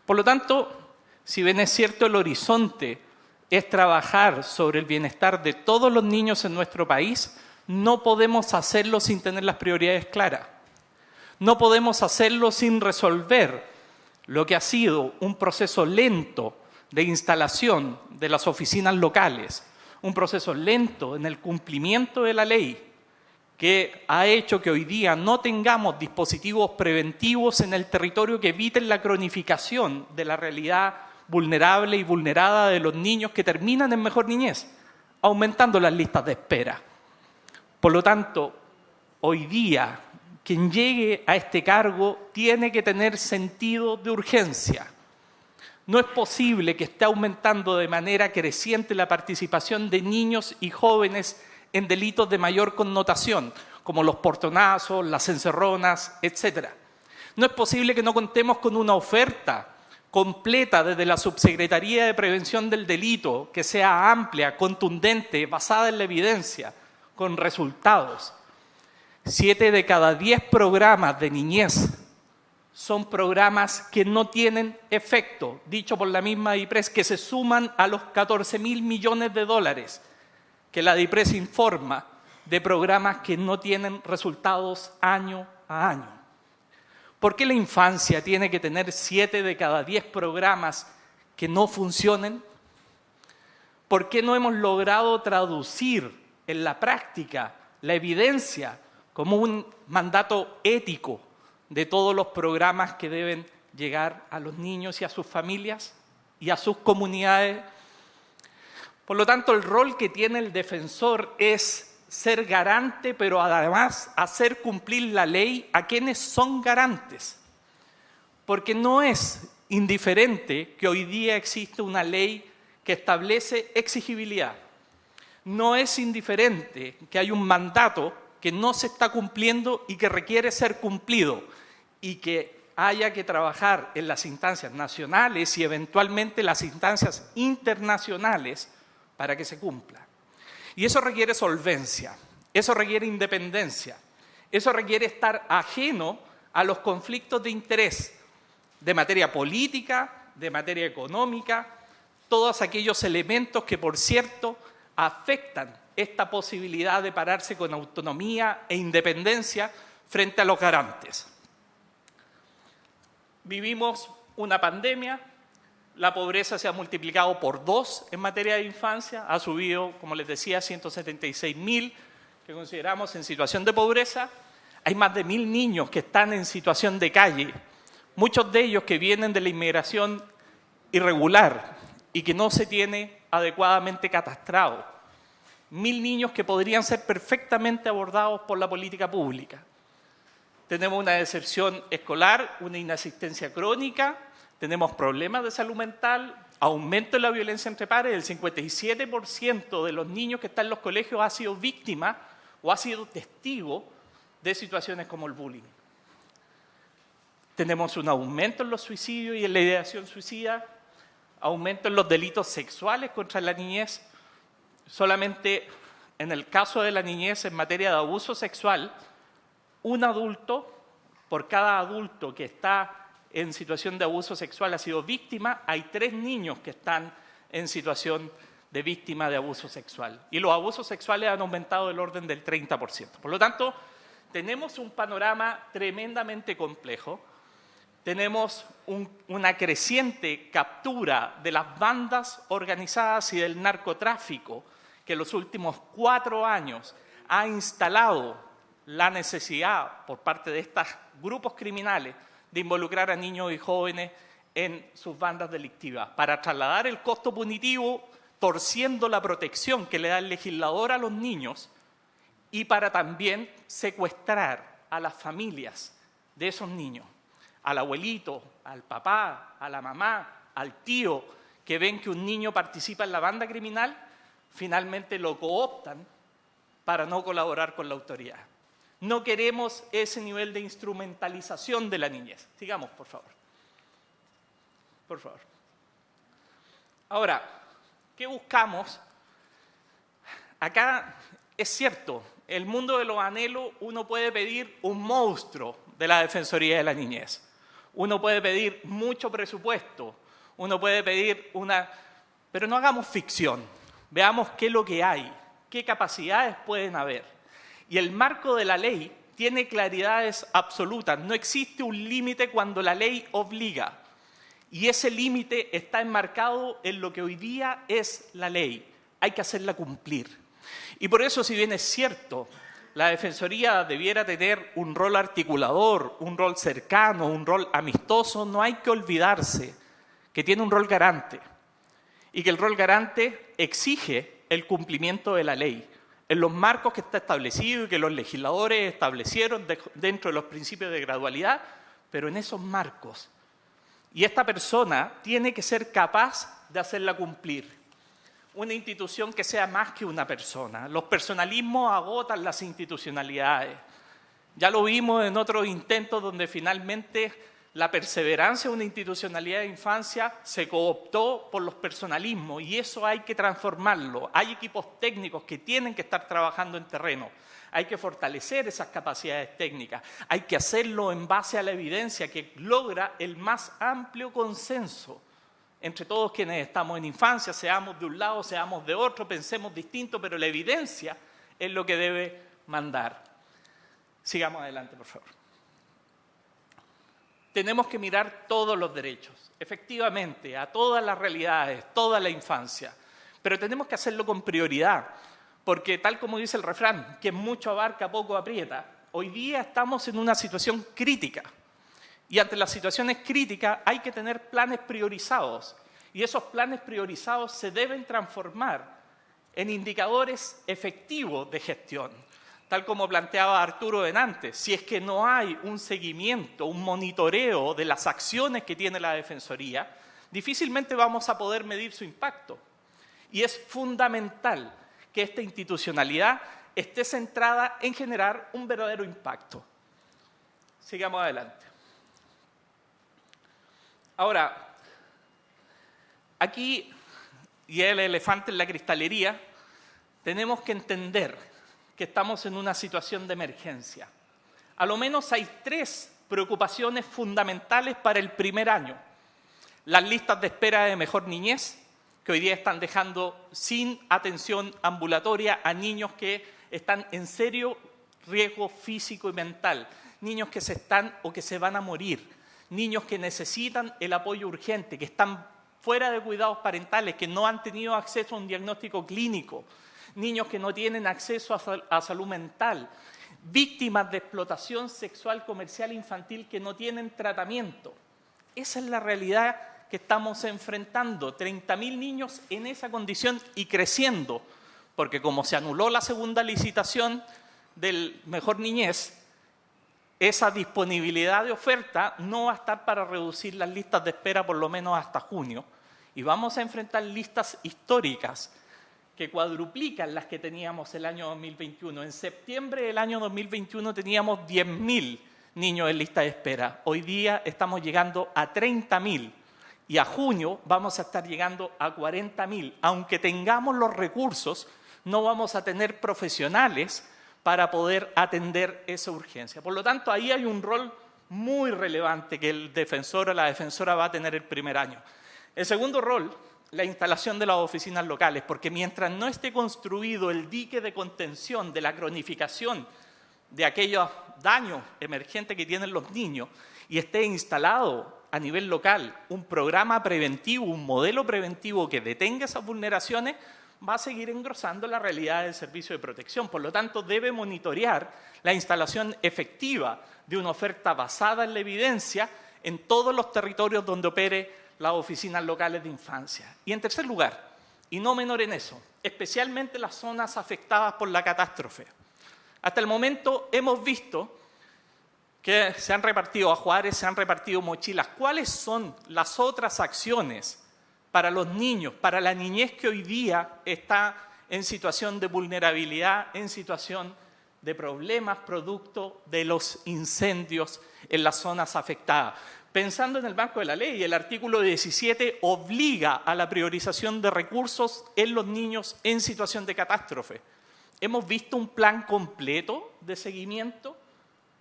Por lo tanto, si bien es cierto el horizonte es trabajar sobre el bienestar de todos los niños en nuestro país, no podemos hacerlo sin tener las prioridades claras. No podemos hacerlo sin resolver lo que ha sido un proceso lento de instalación de las oficinas locales, un proceso lento en el cumplimiento de la ley, que ha hecho que hoy día no tengamos dispositivos preventivos en el territorio que eviten la cronificación de la realidad vulnerable y vulnerada de los niños que terminan en mejor niñez, aumentando las listas de espera. Por lo tanto, hoy día, quien llegue a este cargo tiene que tener sentido de urgencia. No es posible que esté aumentando de manera creciente la participación de niños y jóvenes en delitos de mayor connotación, como los portonazos, las encerronas, etc. No es posible que no contemos con una oferta completa desde la Subsecretaría de Prevención del Delito, que sea amplia, contundente, basada en la evidencia, con resultados. 7 de cada 10 programas de niñez son programas que no tienen efecto, dicho por la misma DIPRES, que se suman a los 14.000 millones de dólares que la DIPRES informa de programas que no tienen resultados año a año. ¿Por qué la infancia tiene que tener 7 de cada 10 programas que no funcionen? ¿Por qué no hemos logrado traducir en la práctica la evidencia como un mandato ético de todos los programas que deben llegar a los niños y a sus familias y a sus comunidades? Por lo tanto, el rol que tiene el defensor es ser garante, pero además hacer cumplir la ley a quienes son garantes. Porque no es indiferente que hoy día existe una ley que establece exigibilidad. No es indiferente que hay un mandato que no se está cumpliendo y que requiere ser cumplido y que haya que trabajar en las instancias nacionales y eventualmente las instancias internacionales para que se cumpla. Y eso requiere solvencia, eso requiere independencia, eso requiere estar ajeno a los conflictos de interés de materia política, de materia económica, todos aquellos elementos que, por cierto, afectan esta posibilidad de pararse con autonomía e independencia frente a los garantes. Vivimos una pandemia. La pobreza se ha multiplicado por 2 en materia de infancia, ha subido, como les decía, 176.000 que consideramos en situación de pobreza. Hay más de 1.000 niños que están en situación de calle, muchos de ellos que vienen de la inmigración irregular y que no se tiene adecuadamente catastrado. 1.000 niños que podrían ser perfectamente abordados por la política pública. Tenemos una deserción escolar, una inasistencia crónica. Tenemos problemas de salud mental, aumento en la violencia entre pares. El 57% de los niños que están en los colegios ha sido víctima o ha sido testigo de situaciones como el bullying. Tenemos un aumento en los suicidios y en la ideación suicida, aumento en los delitos sexuales contra la niñez. Solamente en el caso de la niñez en materia de abuso sexual, un adulto, por cada adulto que está en situación de abuso sexual ha sido víctima, hay 3 niños que están en situación de víctima de abuso sexual. Y los abusos sexuales han aumentado del orden del 30%. Por lo tanto, tenemos un panorama tremendamente complejo. Tenemos una creciente captura de las bandas organizadas y del narcotráfico que en los últimos 4 años ha instalado la necesidad por parte de estos grupos criminales de involucrar a niños y jóvenes en sus bandas delictivas, para trasladar el costo punitivo, torciendo la protección que le da el legislador a los niños y para también secuestrar a las familias de esos niños, al abuelito, al papá, a la mamá, al tío, que ven que un niño participa en la banda criminal, finalmente lo cooptan para no colaborar con la autoridad. No queremos ese nivel de instrumentalización de la niñez. Sigamos, por favor. Por favor. Ahora, ¿qué buscamos? Acá es cierto, el mundo de los anhelos, uno puede pedir un monstruo de la Defensoría de la Niñez. Uno puede pedir mucho presupuesto. Uno puede pedir una... Pero no hagamos ficción. Veamos qué es lo que hay, qué capacidades pueden haber. Y el marco de la ley tiene claridades absolutas. No existe un límite cuando la ley obliga. Y ese límite está enmarcado en lo que hoy día es la ley. Hay que hacerla cumplir. Y por eso, si bien es cierto, la Defensoría debiera tener un rol articulador, un rol cercano, un rol amistoso, no hay que olvidarse que tiene un rol garante. Y que el rol garante exige el cumplimiento de la ley en los marcos que está establecido y que los legisladores establecieron dentro de los principios de gradualidad, pero en esos marcos. Y esta persona tiene que ser capaz de hacerla cumplir. Una institución que sea más que una persona. Los personalismos agotan las institucionalidades. Ya lo vimos en otros intentos donde finalmente la perseverancia de una institucionalidad de infancia se cooptó por los personalismos y eso hay que transformarlo. Hay equipos técnicos que tienen que estar trabajando en terreno. Hay que fortalecer esas capacidades técnicas. Hay que hacerlo en base a la evidencia que logra el más amplio consenso entre todos quienes estamos en infancia, seamos de un lado, seamos de otro, pensemos distinto, pero la evidencia es lo que debe mandar. Sigamos adelante, por favor. tenemos que mirar todos los derechos, efectivamente, a todas las realidades, toda la infancia, pero tenemos que hacerlo con prioridad, porque tal como dice el refrán, quien mucho abarca, poco aprieta, hoy día estamos en una situación crítica, y ante las situaciones críticas hay que tener planes priorizados, y esos planes priorizados se deben transformar en indicadores efectivos de gestión. Tal como planteaba Arturo delante, si es que no hay un seguimiento, un monitoreo de las acciones que tiene la Defensoría, difícilmente vamos a poder medir su impacto. Y es fundamental que esta institucionalidad esté centrada en generar un verdadero impacto. Sigamos adelante. Ahora, aquí, y el elefante en la cristalería, tenemos que entender que estamos en una situación de emergencia. A lo menos hay 3 preocupaciones fundamentales para el primer año. Las listas de espera de mejor niñez, que hoy día están dejando sin atención ambulatoria a niños que están en serio riesgo físico y mental, niños que se están o que se van a morir, niños que necesitan el apoyo urgente, que están fuera de cuidados parentales, que no han tenido acceso a un diagnóstico clínico, niños que no tienen acceso a salud mental, víctimas de explotación sexual comercial infantil que no tienen tratamiento. Esa es la realidad que estamos enfrentando, 30.000 niños en esa condición y creciendo, porque como se anuló la segunda licitación del Mejor Niñez, esa disponibilidad de oferta no va a estar para reducir las listas de espera por lo menos hasta junio, y vamos a enfrentar listas históricas que cuadruplican las que teníamos el año 2021. En septiembre del año 2021 teníamos 10.000 niños en lista de espera. Hoy día estamos llegando a 30.000 y a junio vamos a estar llegando a 40.000. Aunque tengamos los recursos, no vamos a tener profesionales para poder atender esa urgencia. Por lo tanto, ahí hay un rol muy relevante que el defensor o la defensora va a tener el primer año. El segundo rol, la instalación de las oficinas locales, porque mientras no esté construido el dique de contención de la cronificación de aquellos daños emergentes que tienen los niños y esté instalado a nivel local un programa preventivo, un modelo preventivo que detenga esas vulneraciones, va a seguir engrosando la realidad del servicio de protección. Por lo tanto, debe monitorear la instalación efectiva de una oferta basada en la evidencia en todos los territorios donde opere las oficinas locales de infancia. Y en tercer lugar, y no menor en eso, especialmente las zonas afectadas por la catástrofe. Hasta el momento hemos visto que se han repartido ajuares, se han repartido mochilas. ¿Cuáles son las otras acciones para los niños, para la niñez que hoy día está en situación de vulnerabilidad, en situación de problemas producto de los incendios en las zonas afectadas? Pensando en el marco de la ley, el artículo 17 obliga a la priorización de recursos en los niños en situación de catástrofe. ¿Hemos visto un plan completo de seguimiento?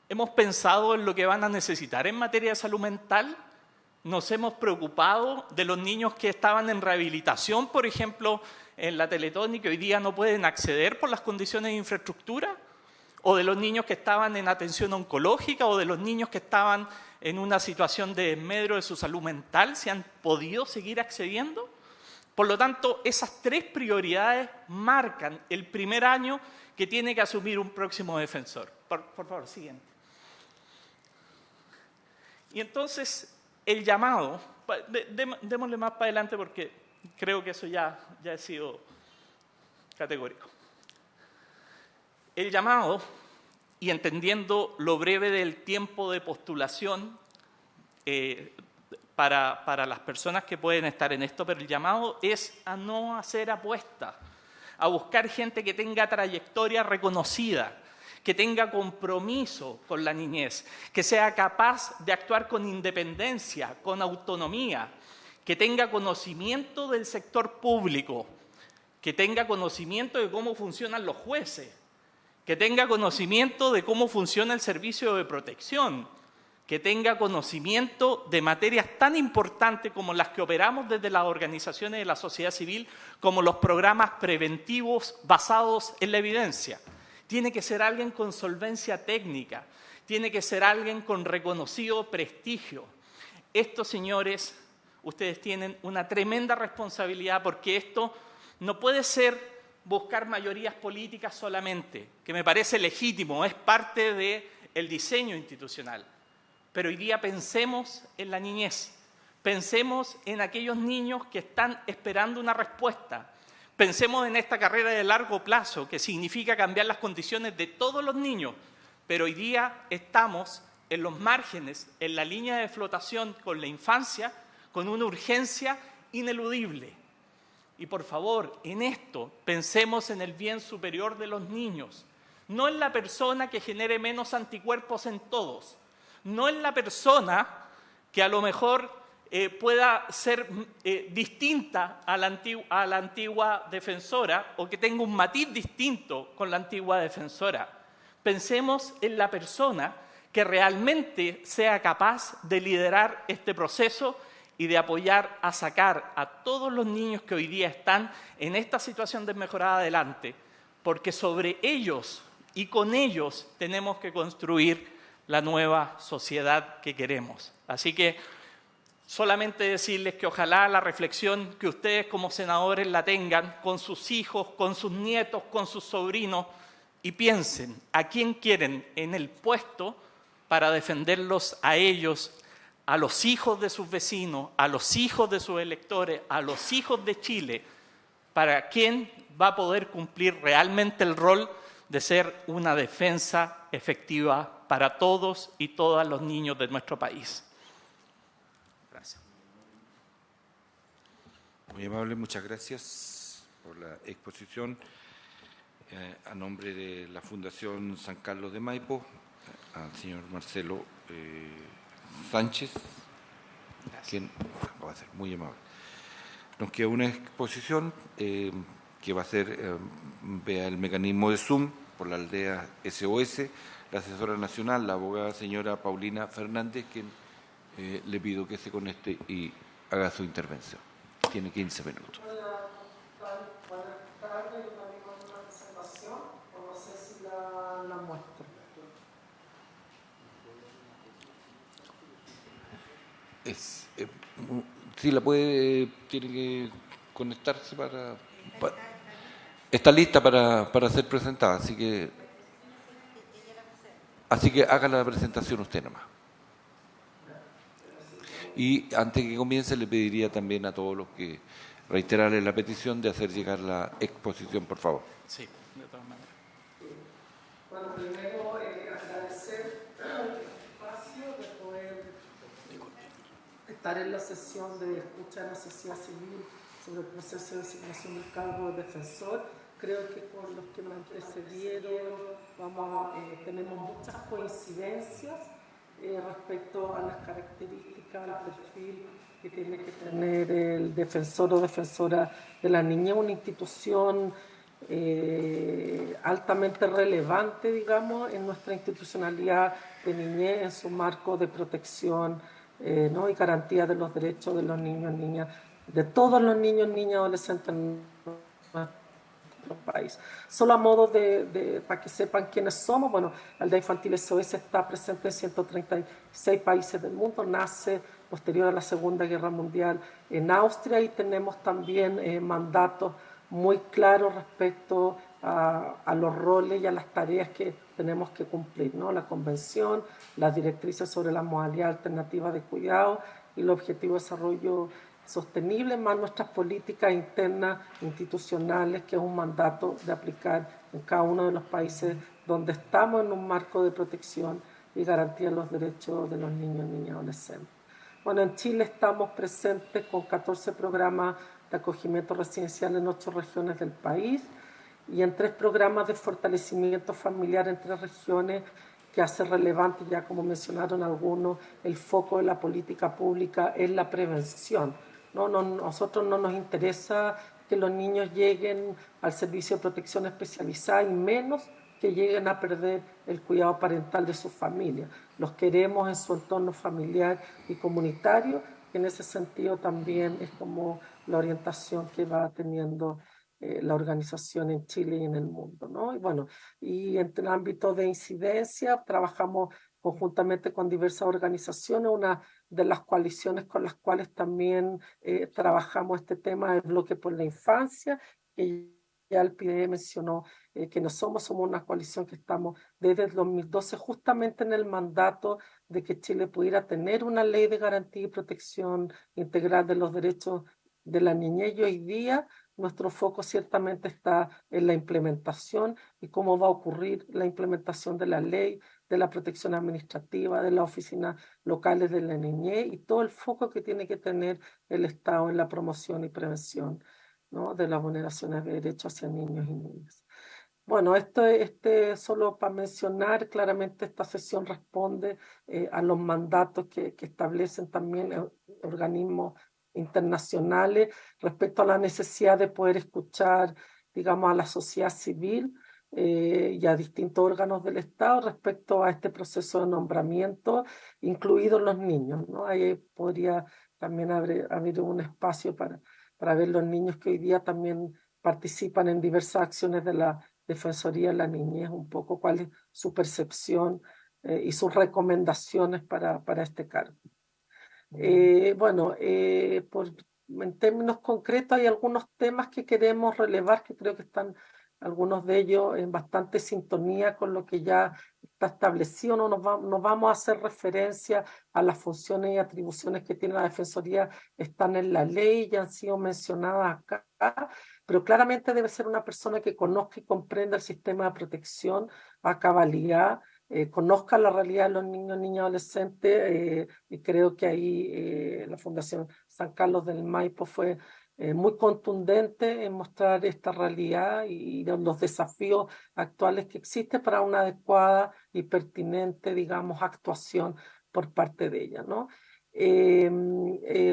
¿Hemos pensado en lo que van a necesitar en materia de salud mental? ¿Nos hemos preocupado de los niños que estaban en rehabilitación, por ejemplo, en la Teletón y que hoy día no pueden acceder por las condiciones de infraestructura? ¿O de los niños que estaban en atención oncológica? ¿O de los niños que estaban en una situación de desmedro de su salud mental? ¿Se han podido seguir accediendo? Por lo tanto, esas 3 prioridades marcan el primer año que tiene que asumir un próximo defensor. Por favor, siguiente. Y entonces, el llamado, démosle más para adelante porque creo que eso ya ha sido categórico. El llamado, y entendiendo lo breve del tiempo de postulación para las personas que pueden estar en esto, pero el llamado es a no hacer apuestas, a buscar gente que tenga trayectoria reconocida, que tenga compromiso con la niñez, que sea capaz de actuar con independencia, con autonomía, que tenga conocimiento del sector público, que tenga conocimiento de cómo funcionan los jueces, que tenga conocimiento de cómo funciona el servicio de protección, que tenga conocimiento de materias tan importantes como las que operamos desde las organizaciones de la sociedad civil, como los programas preventivos basados en la evidencia. Tiene que ser alguien con solvencia técnica, tiene que ser alguien con reconocido prestigio. Estos señores, ustedes tienen una tremenda responsabilidad porque esto no puede ser buscar mayorías políticas solamente, que me parece legítimo, es parte del diseño institucional. Pero hoy día pensemos en la niñez, pensemos en aquellos niños que están esperando una respuesta. Pensemos en esta carrera de largo plazo, que significa cambiar las condiciones de todos los niños, pero hoy día estamos en los márgenes, en la línea de flotación con la infancia, con una urgencia ineludible. Y por favor, en esto pensemos en el bien superior de los niños, no en la persona que genere menos anticuerpos en todos, no en la persona que a lo mejor pueda ser distinta a la antigua defensora o que tenga un matiz distinto con la antigua defensora. Pensemos en la persona que realmente sea capaz de liderar este proceso y de apoyar a sacar a todos los niños que hoy día están en esta situación desmejorada adelante, porque sobre ellos y con ellos tenemos que construir la nueva sociedad que queremos. Así que solamente decirles que ojalá la reflexión que ustedes como senadores la tengan con sus hijos, con sus nietos, con sus sobrinos, y piensen a quién quieren en el puesto para defenderlos a ellos, a los hijos de sus vecinos, a los hijos de sus electores, a los hijos de Chile, para quién va a poder cumplir realmente el rol de ser una defensa efectiva para todos y todas los niños de nuestro país. Gracias. Muy amable, muchas gracias por la exposición. A nombre de la Fundación San Carlos de Maipo, al señor Marcelo Sánchez, quien va a ser muy amable. Nos queda una exposición que va a ser vía el mecanismo de Zoom por la aldea SOS, la asesora nacional, la abogada señora Paulina Fernández, quien le pido que se conecte y haga su intervención. Tiene 15 minutos. Sí, la puede, tiene que conectarse para está lista para ser presentada, así que haga la presentación usted nomás. Y antes que comience le pediría también a todos los que reiterarle la petición de hacer llegar la exposición, por favor. Sí, de todas maneras. Bueno, primero agradecer el espacio de poder estar en la sesión de escucha de la sociedad civil sobre el proceso de designación del cargo de defensor. Creo que con los que me antecedieron tenemos muchas coincidencias respecto a las características, al perfil que tiene que tener el defensor o defensora de la niñez, una institución altamente relevante, digamos, en nuestra institucionalidad de niñez, en su marco de protección y garantía de los derechos de los niños, niñas, de todos los niños, niñas, adolescentes en nuestro país. Solo a modo para que sepan quiénes somos, bueno, la Aldea Infantil SOS está presente en 136 países del mundo, nace posterior a la Segunda Guerra Mundial en Austria y tenemos también mandatos muy claros respecto a los roles y a las tareas que tenemos que cumplir, ¿no? La Convención, las directrices sobre la modalidad alternativa de cuidado y el objetivo de desarrollo sostenible, más nuestras políticas internas institucionales, que es un mandato de aplicar en cada uno de los países donde estamos en un marco de protección y garantía de los derechos de los niños, niñas y adolescentes. Bueno, en Chile estamos presentes con 14 programas de acogimiento residencial en 8 regiones del país y en 3 programas de fortalecimiento familiar en 3 regiones que hace relevante, ya como mencionaron algunos, el foco de la política pública es la prevención. Nosotros no nos interesa que los niños lleguen al servicio de protección especializada y menos que lleguen a perder el cuidado parental de su familia. Los queremos en su entorno familiar y comunitario, que en ese sentido también es como la orientación que va teniendo la organización en Chile y en el mundo, ¿no? Y bueno, y en el ámbito de incidencia trabajamos conjuntamente con diversas organizaciones. Una de las coaliciones con las cuales también trabajamos este tema es el Bloque por la Infancia, que ya el PIDE mencionó que no somos una coalición que estamos desde el 2012 justamente en el mandato de que Chile pudiera tener una ley de garantía y protección integral de los derechos de la niñez, y hoy día nuestro foco ciertamente está en la implementación y cómo va a ocurrir la implementación de la ley, de la protección administrativa, de las oficinas locales de la niñez y todo el foco que tiene que tener el Estado en la promoción y prevención, ¿no?, de las vulneraciones de derechos hacia niños y niñas. Bueno, esto solo para mencionar, claramente esta sesión responde a los mandatos que establecen también organismos internacionales respecto a la necesidad de poder escuchar, digamos, a la sociedad civil y a distintos órganos del Estado respecto a este proceso de nombramiento, incluidos los niños, ¿no? Ahí podría también haber un espacio para ver los niños que hoy día también participan en diversas acciones de la Defensoría de la Niñez, un poco cuál es su percepción y sus recomendaciones para este cargo. En términos concretos hay algunos temas que queremos relevar que creo que están algunos de ellos en bastante sintonía con lo que ya está establecido. No nos vamos a hacer referencia a las funciones y atribuciones que tiene la Defensoría, están en la ley, ya han sido mencionadas acá, pero claramente debe ser una persona que conozca y comprenda el sistema de protección a cabalidad, conozca la realidad de los niños, niñas, adolescentes, y creo que ahí la Fundación San Carlos del Maipo fue muy contundente en mostrar esta realidad y los desafíos actuales que existen para una adecuada y pertinente, digamos, actuación por parte de ella, ¿no?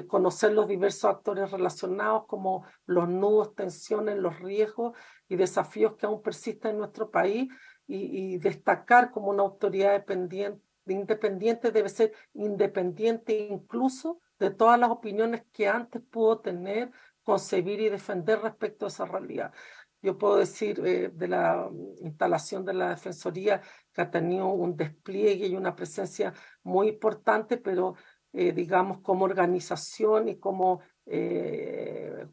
Conocer los diversos actores relacionados como los nudos, tensiones, los riesgos y desafíos que aún persisten en nuestro país y destacar como una autoridad independiente debe ser independiente incluso de todas las opiniones que antes pudo tener, concebir y defender respecto a esa realidad. Yo puedo decir de la instalación de la Defensoría que ha tenido un despliegue y una presencia muy importante, pero digamos como organización y como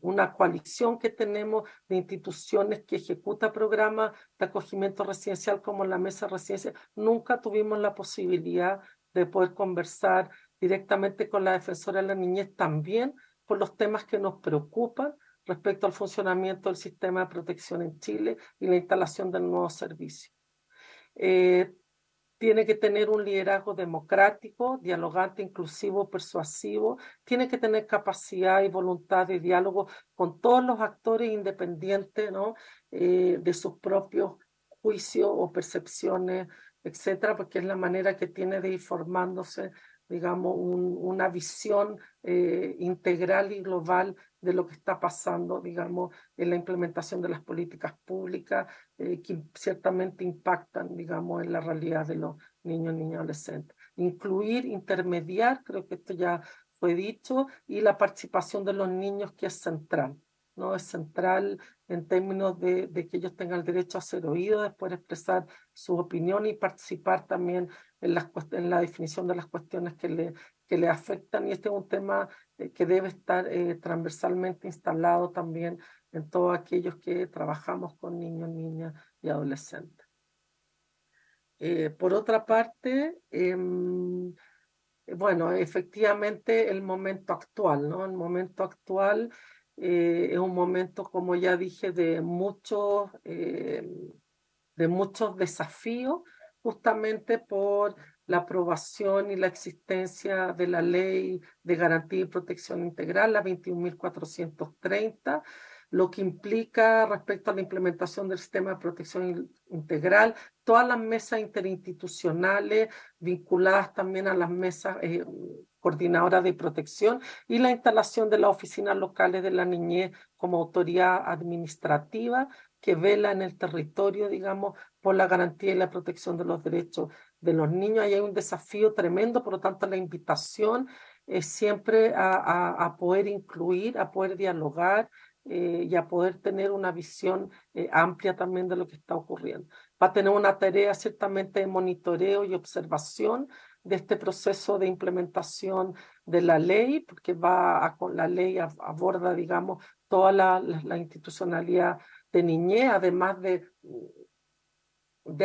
una coalición que tenemos de instituciones que ejecuta programas de acogimiento residencial como la Mesa Residencia, nunca tuvimos la posibilidad de poder conversar directamente con la Defensora de la Niñez también por los temas que nos preocupan respecto al funcionamiento del sistema de protección en Chile y la instalación del nuevo servicio. Tiene que tener un liderazgo democrático, dialogante, inclusivo, persuasivo, tiene que tener capacidad y voluntad de diálogo con todos los actores independientes, ¿no?, de sus propios juicios o percepciones, etcétera, porque es la manera que tiene de ir formándose, digamos, una visión integral y global de lo que está pasando, digamos, en la implementación de las políticas públicas que ciertamente impactan, digamos, en la realidad de los niños, niñas, adolescentes. Incluir, intermediar, creo que esto ya fue dicho, y la participación de los niños, que es central, ¿no? Es central en términos de que ellos tengan el derecho a ser oídos, de poder expresar su opinión y participar también en la definición de las cuestiones que le afectan. Y este es un tema que debe estar transversalmente instalado también en todos aquellos que trabajamos con niños, niñas y adolescentes. Por otra parte, bueno, efectivamente el momento actual, ¿no? El momento actual es un momento, como ya dije, de muchos desafíos, justamente por la aprobación y la existencia de la Ley de Garantía y Protección Integral, la 21.430, lo que implica respecto a la implementación del sistema de protección integral, todas las mesas interinstitucionales vinculadas también a las mesas coordinadoras de protección y la instalación de las oficinas locales de la niñez como autoridad administrativa que vela en el territorio, digamos, por la garantía y la protección de los derechos de los niños. Ahí hay un desafío tremendo, por lo tanto la invitación es siempre a poder incluir, a poder dialogar y a poder tener una visión amplia también de lo que está ocurriendo. va a tener una tarea ciertamente de monitoreo y observación de este proceso de implementación de la ley, porque con la ley aborda, digamos, toda la institucionalidad de niñez, además de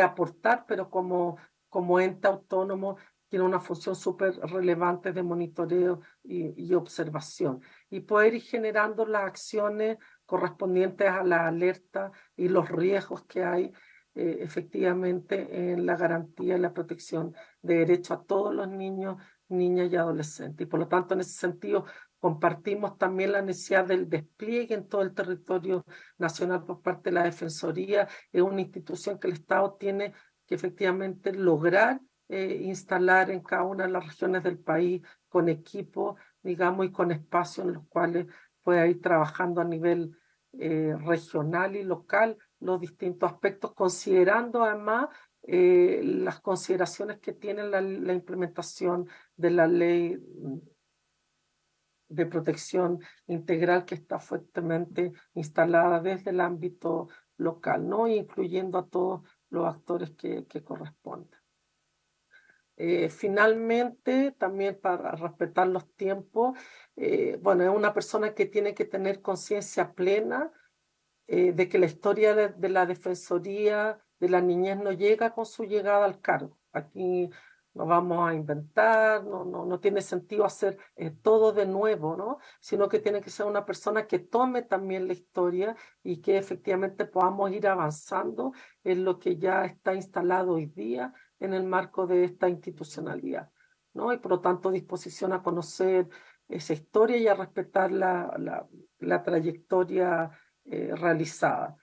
aportar, pero como ente autónomo tiene una función súper relevante de monitoreo y observación. Y poder ir generando las acciones correspondientes a la alerta y los riesgos que hay efectivamente en la garantía y la protección de derechos a todos los niños, niñas y adolescentes. Y por lo tanto, en ese sentido, compartimos también la necesidad del despliegue en todo el territorio nacional por parte de la Defensoría. Es una institución que el Estado tiene que efectivamente lograr instalar en cada una de las regiones del país con equipos, digamos, y con espacios en los cuales pueda ir trabajando a nivel regional y local los distintos aspectos, considerando además las consideraciones que tiene la implementación de la ley de protección integral que está fuertemente instalada desde el ámbito local, ¿no? Incluyendo a todos los actores que corresponden. Finalmente, también para respetar los tiempos, bueno, es una persona que tiene que tener conciencia plena de que la historia de la Defensoría de la Niñez no llega con su llegada al cargo. Aquí no vamos a inventar, no tiene sentido hacer todo de nuevo, ¿no? Sino que tiene que ser una persona que tome también la historia y que efectivamente podamos ir avanzando en lo que ya está instalado hoy día en el marco de esta institucionalidad, ¿no? Y por lo tanto disposición a conocer esa historia y a respetar la trayectoria realizada.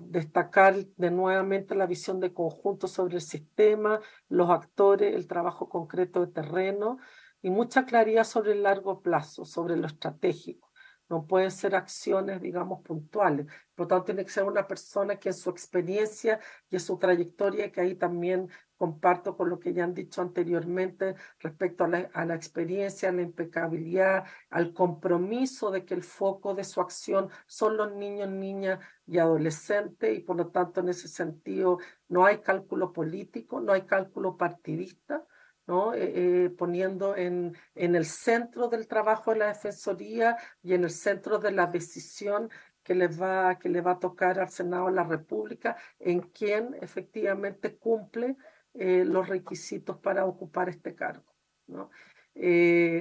Destacar de nuevamente la visión de conjunto sobre el sistema, los actores, el trabajo concreto de terreno y mucha claridad sobre el largo plazo, sobre lo estratégico. No pueden ser acciones, digamos, puntuales. Por lo tanto, tiene que ser una persona que en su experiencia y en su trayectoria, que ahí también comparto con lo que ya han dicho anteriormente respecto a la experiencia, a la impecabilidad, al compromiso de que el foco de su acción son los niños, niñas y adolescentes, y por lo tanto en ese sentido no hay cálculo político, no hay cálculo partidista, ¿no? Poniendo en el centro del trabajo de la Defensoría y en el centro de la decisión que le va a tocar al Senado de la República, en quien efectivamente cumple los requisitos para ocupar este cargo, ¿no?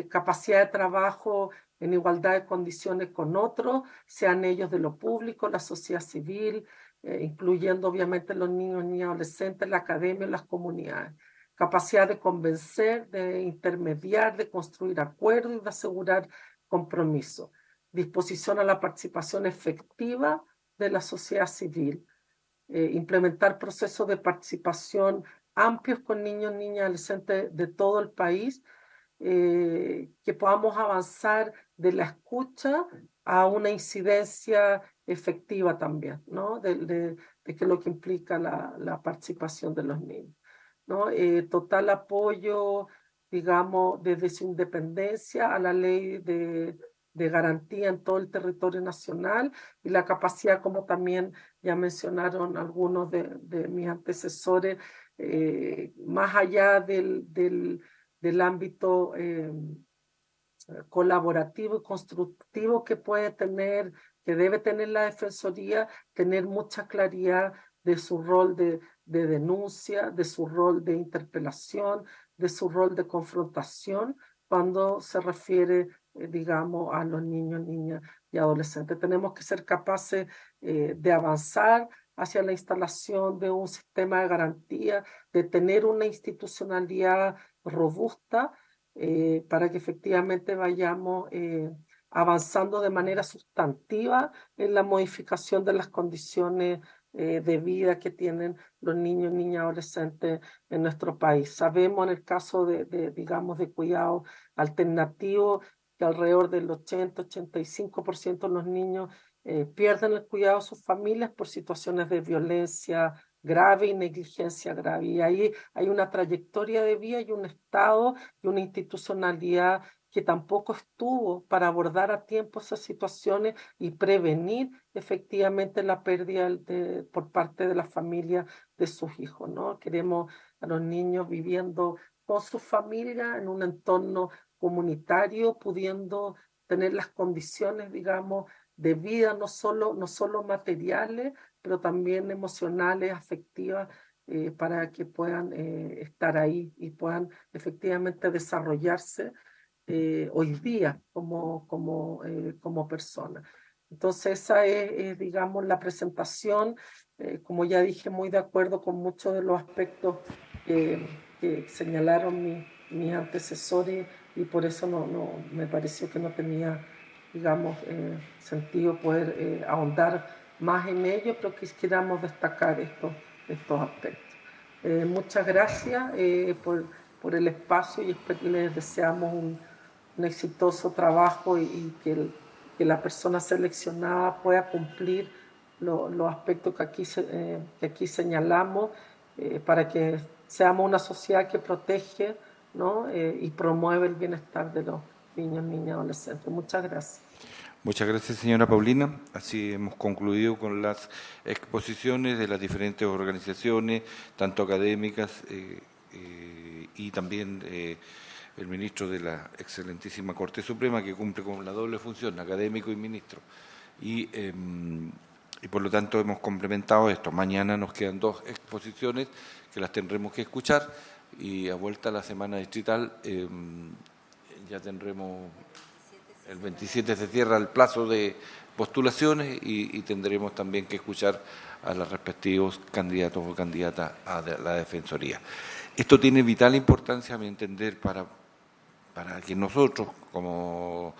Capacidad de trabajo en igualdad de condiciones con otros, sean ellos de lo público, la sociedad civil, incluyendo obviamente los niños, niñas, adolescentes, la academia y las comunidades. Capacidad de convencer, de intermediar, de construir acuerdos y de asegurar compromiso. Disposición a la participación efectiva de la sociedad civil. Implementar procesos de participación amplios con niños, niñas, adolescentes de todo el país, que podamos avanzar de la escucha a una incidencia efectiva también, ¿no? De que es lo que implica la participación de los niños, ¿no? Total apoyo, digamos, desde su independencia a la ley de garantía en todo el territorio nacional y la capacidad, como también ya mencionaron algunos de mis antecesores, más allá del ámbito colaborativo y constructivo que puede tener, que debe tener la Defensoría, tener mucha claridad de su rol de denuncia, de su rol de interpelación, de su rol de confrontación cuando se refiere, digamos, a los niños, niñas y adolescentes. Tenemos que ser capaces de avanzar hacia la instalación de un sistema de garantía, de tener una institucionalidad robusta, para que efectivamente vayamos avanzando de manera sustantiva en la modificación de las condiciones de vida que tienen los niños, niñas, adolescentes en nuestro país. Sabemos en el caso digamos, de cuidado alternativo que alrededor del 80-85% de los niños pierden el cuidado de sus familias por situaciones de violencia grave y negligencia grave. Y ahí hay una trayectoria de vida y un Estado y una institucionalidad que tampoco estuvo para abordar a tiempo esas situaciones y prevenir efectivamente la pérdida por parte de la familia de sus hijos, ¿no? Queremos a los niños viviendo con su familia en un entorno comunitario, pudiendo tener las condiciones, digamos, de vida, no solo materiales, pero también emocionales, afectivas, para que puedan estar ahí y puedan efectivamente desarrollarse hoy día como personas. Entonces esa es, digamos, la presentación. Como ya dije, muy de acuerdo con muchos de los aspectos que señalaron mis antecesores, y por eso no me pareció que no tenía, digamos, sentido poder ahondar más en ello, pero quisiéramos destacar estos aspectos. Muchas gracias por el espacio y les deseamos un exitoso trabajo y que la persona seleccionada pueda cumplir los aspectos que aquí señalamos, para que seamos una sociedad que protege, ¿no? Y promueve el bienestar de los niños, niñas y adolescentes. Muchas gracias. Muchas gracias, señora Paulina. Así hemos concluido con las exposiciones de las diferentes organizaciones, tanto académicas y también el ministro de la excelentísima Corte Suprema, que cumple con la doble función, académico y ministro. Y por lo tanto hemos complementado esto. Mañana nos quedan 2 exposiciones que las tendremos que escuchar, y a vuelta a la semana distrital ya tendremos... El 27 se cierra el plazo de postulaciones y tendremos también que escuchar a los respectivos candidatos o candidatas a la Defensoría. Esto tiene vital importancia, a mi entender, para que nosotros, como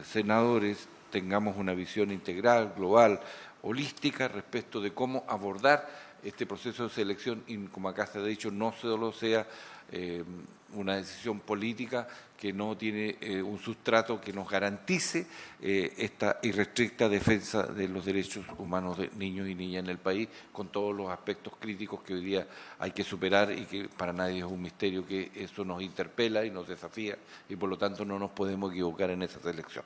senadores, tengamos una visión integral, global, holística respecto de cómo abordar este proceso de selección, y como acá se ha dicho, no solo sea una decisión política que no tiene un sustrato que nos garantice esta irrestricta defensa de los derechos humanos de niños y niñas en el país, con todos los aspectos críticos que hoy día hay que superar, y que para nadie es un misterio que eso nos interpela y nos desafía, y por lo tanto no nos podemos equivocar en esa selección.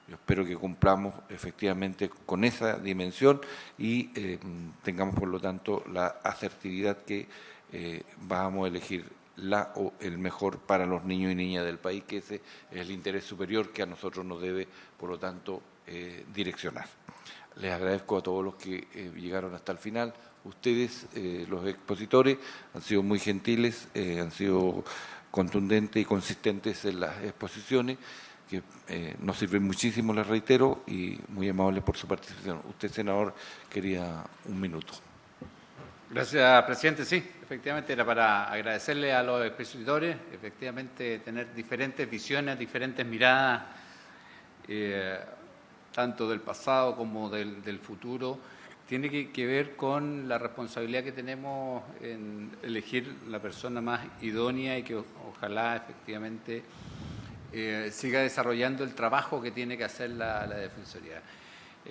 Yo espero que cumplamos efectivamente con esa dimensión y tengamos, por lo tanto, la asertividad que vamos a elegir la o el mejor para los niños y niñas del país, que ese es el interés superior que a nosotros nos debe, por lo tanto, direccionar. Les agradezco a todos los que llegaron hasta el final. Ustedes, los expositores, han sido muy gentiles, han sido contundentes y consistentes en las exposiciones, que nos sirven muchísimo, les reitero, y muy amables por su participación. Usted, senador, quería un minuto. Gracias, presidente. Sí, efectivamente era para agradecerle a los expositores, efectivamente tener diferentes visiones, diferentes miradas, tanto del pasado como del futuro, tiene que ver con la responsabilidad que tenemos en elegir la persona más idónea y que ojalá efectivamente siga desarrollando el trabajo que tiene que hacer la Defensoría.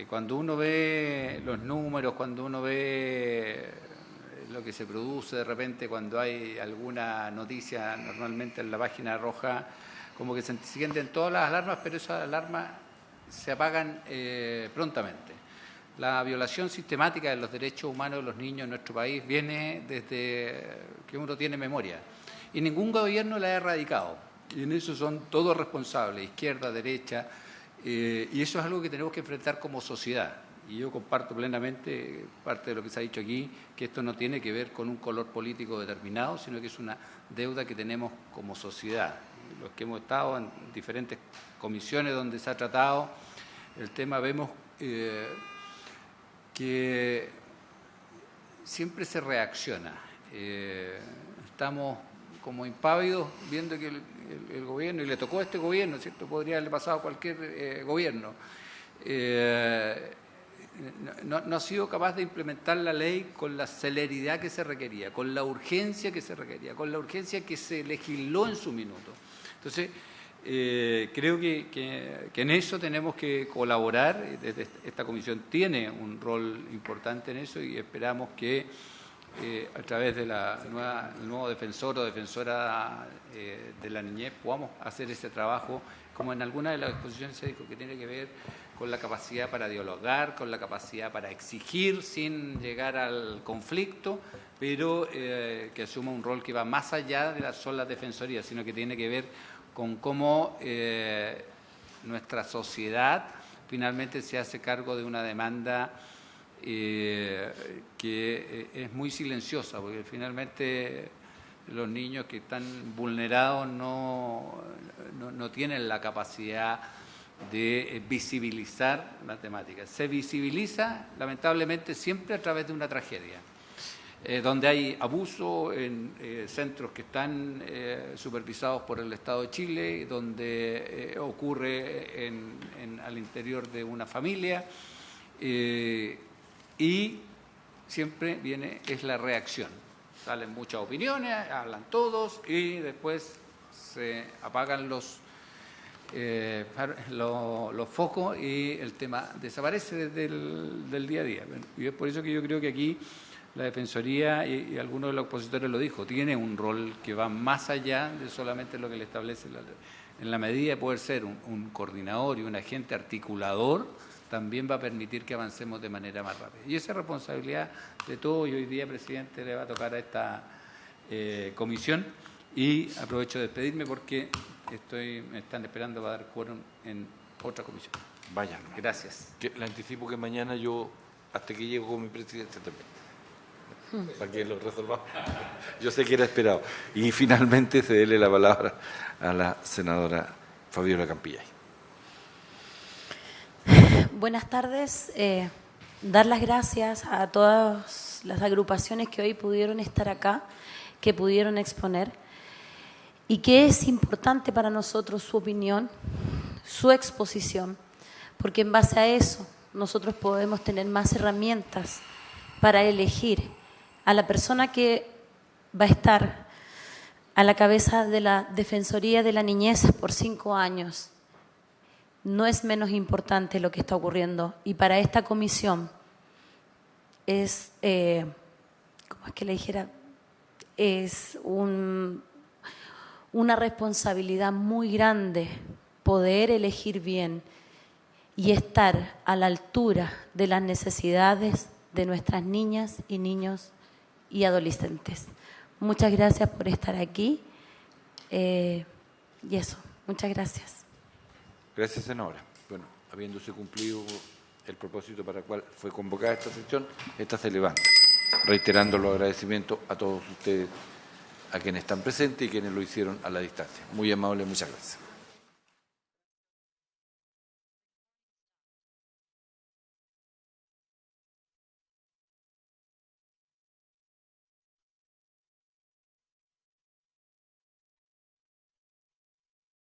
Cuando uno ve los números, cuando uno ve lo que se produce de repente cuando hay alguna noticia, normalmente en la página roja, como que se encienden todas las alarmas, pero esas alarmas se apagan prontamente. La violación sistemática de los derechos humanos de los niños en nuestro país viene desde que uno tiene memoria, y ningún gobierno la ha erradicado, y en eso son todos responsables, izquierda, derecha, y eso es algo que tenemos que enfrentar como sociedad. Y yo comparto plenamente parte de lo que se ha dicho aquí, que esto no tiene que ver con un color político determinado, sino que es una deuda que tenemos como sociedad. Los que hemos estado en diferentes comisiones donde se ha tratado el tema, vemos que siempre se reacciona. Estamos como impávidos viendo que el gobierno, y le tocó a este gobierno, ¿cierto? Podría haberle pasado a cualquier gobierno, no ha sido capaz de implementar la ley con la celeridad que se requería, con la urgencia que se requería, con la urgencia que se legisló en su minuto. Entonces, creo que en eso tenemos que colaborar. Esta comisión tiene un rol importante en eso, y esperamos que a través de el nuevo defensor o defensora de la niñez, podamos hacer ese trabajo, como en alguna de las exposiciones se dijo, que tiene que ver con la capacidad para dialogar, con la capacidad para exigir sin llegar al conflicto, pero que asuma un rol que va más allá de las solas defensorías, sino que tiene que ver con cómo nuestra sociedad finalmente se hace cargo de una demanda que es muy silenciosa, porque finalmente los niños que están vulnerados no tienen la capacidad de visibilizar la temática. Se visibiliza, lamentablemente, siempre a través de una tragedia, donde hay abuso en centros que están supervisados por el Estado de Chile, donde ocurre al interior de una familia, y siempre es la reacción. Salen muchas opiniones, hablan todos y después se apagan los focos y el tema desaparece del día a día. Y es por eso que yo creo que aquí la Defensoría, y algunos de los opositores lo dijo, tiene un rol que va más allá de solamente lo que le establece la ley. En la medida de poder ser un coordinador y un agente articulador, también va a permitir que avancemos de manera más rápida. Y esa responsabilidad de todos, y hoy día, presidente, le va a tocar a esta comisión. Y aprovecho de despedirme porque me están esperando para dar quórum en otra comisión. Vaya. Gracias. Le anticipo que mañana yo, hasta que llego con mi presidente también, para que lo resolvamos. Yo sé que era esperado. Y finalmente se dele la palabra a la senadora Fabiola Campillay. Buenas tardes. Dar las gracias a todas las agrupaciones que hoy pudieron estar acá, que pudieron exponer, y que es importante para nosotros su opinión, su exposición, porque en base a eso nosotros podemos tener más herramientas para elegir a la persona que va a estar a la cabeza de la Defensoría de la Niñez por 5 años. No es menos importante lo que está ocurriendo. Y para esta comisión es, ¿cómo es que le dijera? Es una responsabilidad muy grande poder elegir bien y estar a la altura de las necesidades de nuestras niñas y niños y adolescentes. Muchas gracias por estar aquí. Y eso, muchas gracias. Gracias, senadora. Bueno, habiéndose cumplido el propósito para el cual fue convocada esta sesión, esta se levanta, reiterando los agradecimientos a todos ustedes, a quienes están presentes y quienes lo hicieron a la distancia. Muy amable, muchas gracias.